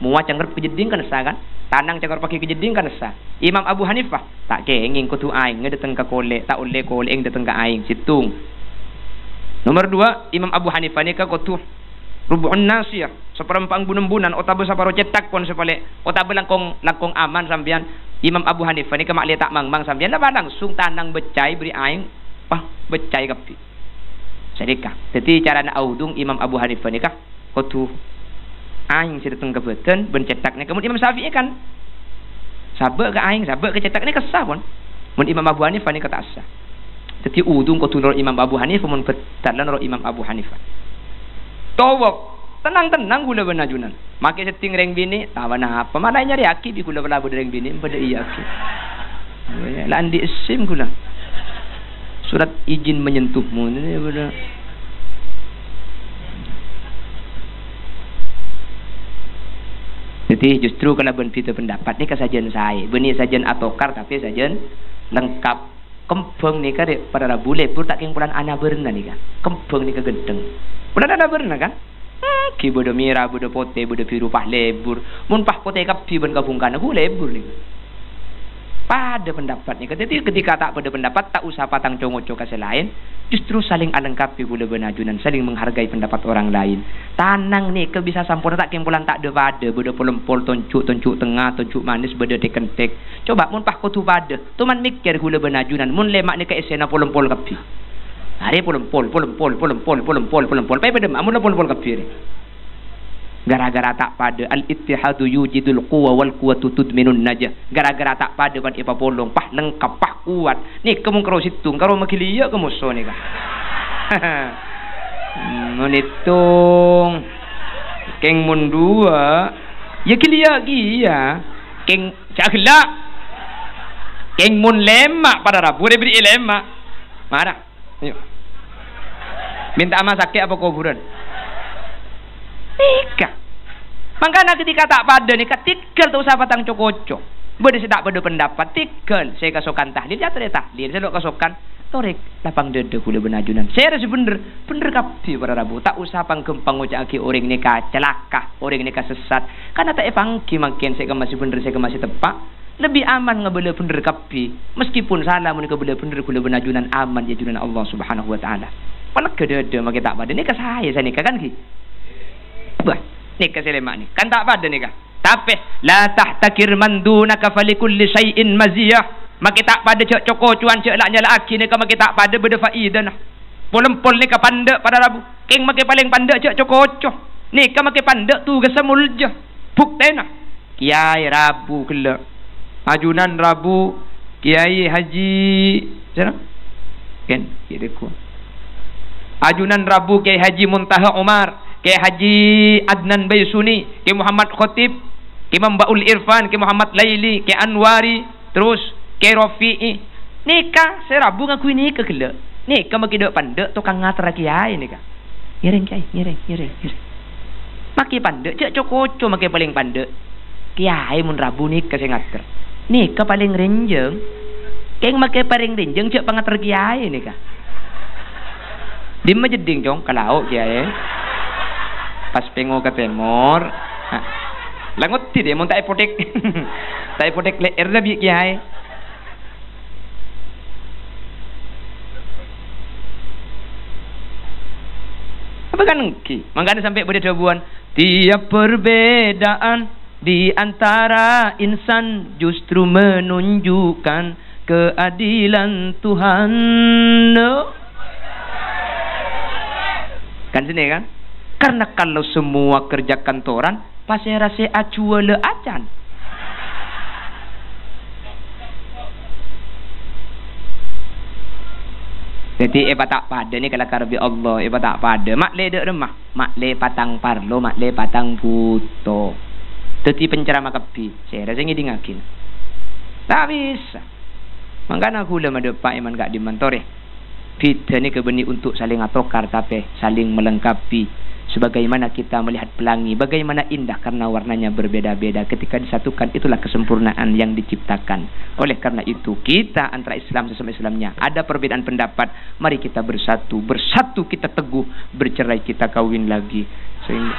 Speaker 2: Muat cangger kejeding kan sah kan. Tanang cangger pakai kejeding kan sah. Imam Abu Hanifah tak kenging kau tu aing datang ke kolek, tak uleh kolek datang ke aing situng. Nomor 2 Imam Abu Hanifah nikah kau tu rubu'un nasiyah seperempang bunan-bunan otabe saparo cetak pun sepale otabe langkong aman sampean. Imam Abu Hanifah ni kemak letak mang-mang sampean lah langsung tanang becai beri aing pah becai kapi sedekah. Jadi cara nak audung Imam Abu Hanifah ni kah kotu aing sida teng kebeten ben cetak ni kemudian Imam Syafi'i kan sabek ke aing sabek ke cetak ni kesah pun mun Imam Abu Hanifah ni kata asah. Jadi udung kotu nurut Imam Abu Hanifah mun betalan nurut Imam Abu Hanifah. Tawaf tenang-tenang gula benajunan. Makai setting reng bini, tawan apa? Mana nyari aki di gula belabu reng bini, pada iya aki. Landi sim gula. Surat izin menyentuhmu ini pada. Jadi justru kalau berbeda pendapat ni kesajian saya. Benih sajian atokar tapi sajian lengkap. Kembang ni kan pada Rabu lebur tak kempulan ana berna ni kan. Kembang ni kegendeng. Bulan ana berna kan? Ki bodo mira, bodo pote, bodo biru pah lebur. Mun pah pote kapi ben gabungkan aku lebur ni. Pada pendapat ni. Jadi ketika tak pada pendapat tak usah patang congok kasih lain. Justru saling alengkapi gula benajunan, saling menghargai pendapat orang lain. Tanang ni ke bisa sampurna tak kempulan tak ada pada, beda polompol tonjuk tengah, tonjuk manis beda dekentek. Coba mun pah kotu pada, tu man mikir gula benajunan, mun lemak ni ke esena polompol kapi. Hari polompol. Pai pada mun polompol kapi ni. Gara-gara tak pada al-ittihadu yujidul quwa wal quwatu tudminun najah. Gara-gara tak pada pan ipa polong pah lengkap pah kuat. Ni kamu karo situng karo makilia kamu so ni kan. Menitung keng mun dua ya kilia gi ya. Keng cakla. Keng mun lemak pada Rabu dia beri lemak. Marah. Ayo. Minta ama sakit apa kuburan? Nikah. Makanya ketika tak pada nikah, tikal tak usah patang cokocok. Beda sedak pada pendapat, tikal. Saya kasokan tahlil, jatuh dia tahlil. Saya dok kasokan, torek lapang dede kula benajunan. Saya rasa bener kapi pada Rabu. Tak usah panggempang ucap aki orang nikah celaka, orang nikah sesat. Karena tak pangki makin saya masih bener, saya masih tepak. Lebih aman ngebela bener kapi. Meskipun salah menikah bela bener kula benajunan aman jajunan Allah Subhanahu Wa Taala. Panak kedede makin tak pada nikah saya nikah kan ki. Bah, nikah selemak ni. Kan tak pada nikah. Tapi la tahtakir man dunaka falikulli syai'in maziyah. Maki tak pada cek coko cuan cek lak nyala aki nikah maki tak pada beda faidah nah. Pol-pol nikah pandek pada Rabu. King maki paling pandek cek coko. Nikah maki pandek tu gesamulja. Bukti nah. Kiai Rabu kelak. Ajunan Rabu Kiai Haji sana? Kan kiaiku. Ajunan Rabu Kiai Haji Muntaha Umar. Ke Haji Adnan Baysuni, ke Muhammad Khotib, ke Mambaul Irfan, ke Muhammad Laili, ke Anwari, terus ke Rafi'i. Nikah serabu ngaku nikah kela. Nikah maki dok pandek tukang ngatar kiai nikah. Ngiring kiai, ngiring. Maki pandek cek cokoco maki paling pandek. Kiai mun Rabu nikah saya ngatar. Nikah paling renjeng. Keng maki paling renjeng cek pangatar kiai nikah. Di majeding jong kalau kiai. Pas pengo ke temor langot ti dia mun tak ipotek le erda bi kiai apa kan ki mangkane sampai berdebuan tiap perbedaan di antara insan justru menunjukkan keadilan Tuhan kan sini kan. Karena kalau semua kerja kantoran, pasti rasa acua le acan. Jadi tak pada ni kalau karbi Allah, tak pada. Mak le dek remah, mak le patang parlo, mak le patang puto. Teti penceramah kapi, saya rasa ngiding akin. Tak bisa. Makanya aku lama depan iman gak dimantore. Kita ni kebeni untuk saling atokar tapi saling melengkapi. Sebagaimana kita melihat pelangi, bagaimana indah karena warnanya berbeda-beda. Ketika disatukan, itulah kesempurnaan yang diciptakan. Oleh karena itu, kita antara Islam sesama Islamnya ada perbedaan pendapat. Mari kita bersatu kita teguh, bercerai kita kawin lagi. Sehingga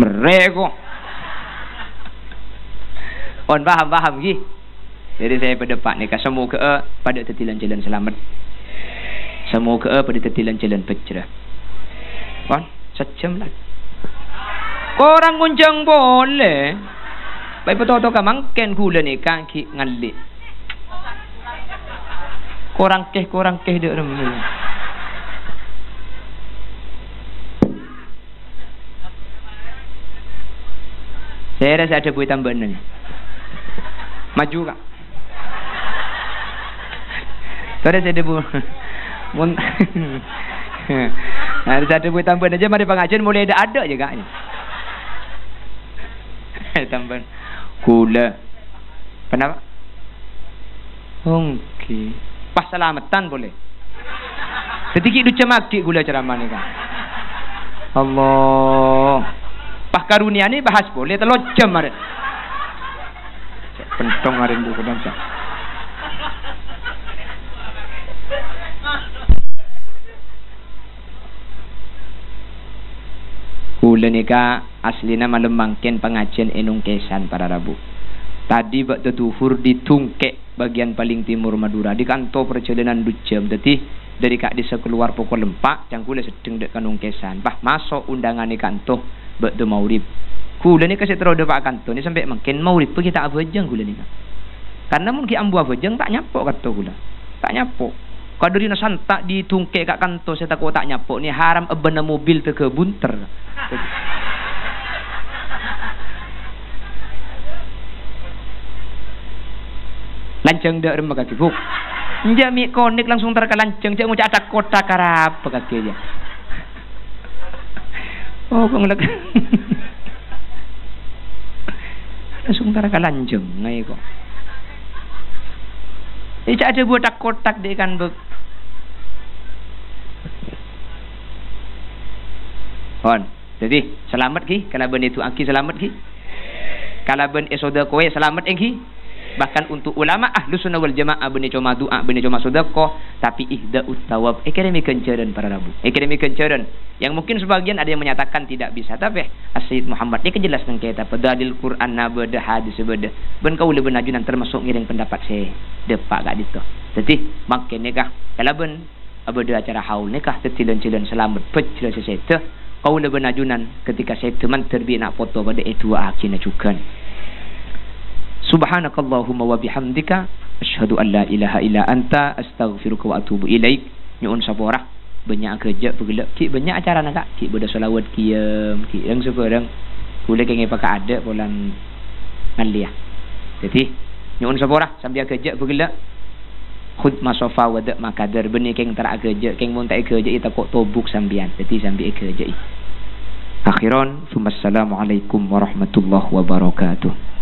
Speaker 2: mereka on paham gih. Jadi saya berdepan ni kan semoga pada tetilan jalan selamat. Semoga pada tetilan jalan bercerah. Kan? Sejam lagi. Korang gunjang boleh. Baik betul-betul kan mangken gula ni kaki ngalik. Korang keh dia remuk. Saya rasa ada buih tambahan ni. Maju kak. Sorry saya debu. Ada satu buat tambahan aja mari pengajian mulai ada je kak. Tambahan gula. Kenapa? Okey. Pas selamatan boleh. Sedikit du cemaki gula ceramah ni kan. Allah. Pah karunia ni bahas boleh telocem ada. Pentong hari ni kadang cak. Kula nika aslina malam mangken pengajian enung kesan para Rabu. Tadi waktu duhur di Tungkek bagian paling timur Madura di kantor perjalanan 2 jam. Jadi dari kak desa keluar pukul 4 cangkula sedeng dek kanung kesan. Bah masuk undangan di kantor waktu maurib. Kula ni kasih terus pak kantor ni sampai mungkin maurib pergi tak abajeng kula ni. Karena mungkin ambu abajeng tak nyapok kata kula. Tak nyapok. Kalau dari santak di Tungkek kak kantor saya takut tak nyapok ni haram ebena mobil te ke bunter. Lancang dak remah kaki buk. Nja mi konek langsung terkalancang cak ngucak ada kota karap kaki aja. Oh pengelak. Langsung terkalancang ngai kok. Cak ada buat kotak deh kan buk. On. Jadi selamat ki kalau ben itu aki selamat ki. Kalau ben esoda kowe selamat ki. Bahkan untuk ulama ahlu sunnah wal jamaah beni cuma doa beni cuma sedekah tapi ihdaut tawab akademi kencaran para Rabu akademi kencaran yang mungkin sebagian ada yang menyatakan tidak bisa tapi Sayyid Muhammad ni kejelaskan kita pedalil Quran nabada hadis beda ben kau lebih najunan termasuk ngiring pendapat saya depak gak gitu jadi makin nikah kalau ben ada acara haul nikah tetilan-tilan selamat pecah seseta kau lebih najunan ketika saya teman terbit nak foto pada itu akhirnya juga. Subhanakallahumma wa bihamdika asyhadu an la ilaha illa anta astaghfiruka wa atubu ilaik. Nyuun saporah banyak kerja pergelak ki banyak acara nak ki beda selawat kiam ki yang sekarang boleh kenge pakai ada polan ngaliah. Jadi nyuun saporah sambil kerja pergelak khud masofa wa dak makadar beni keng tara kerja keng mun tak kerja ita kok tobuk sambian. Jadi sambil kerja. Akhiran, assalamualaikum warahmatullahi wabarakatuh.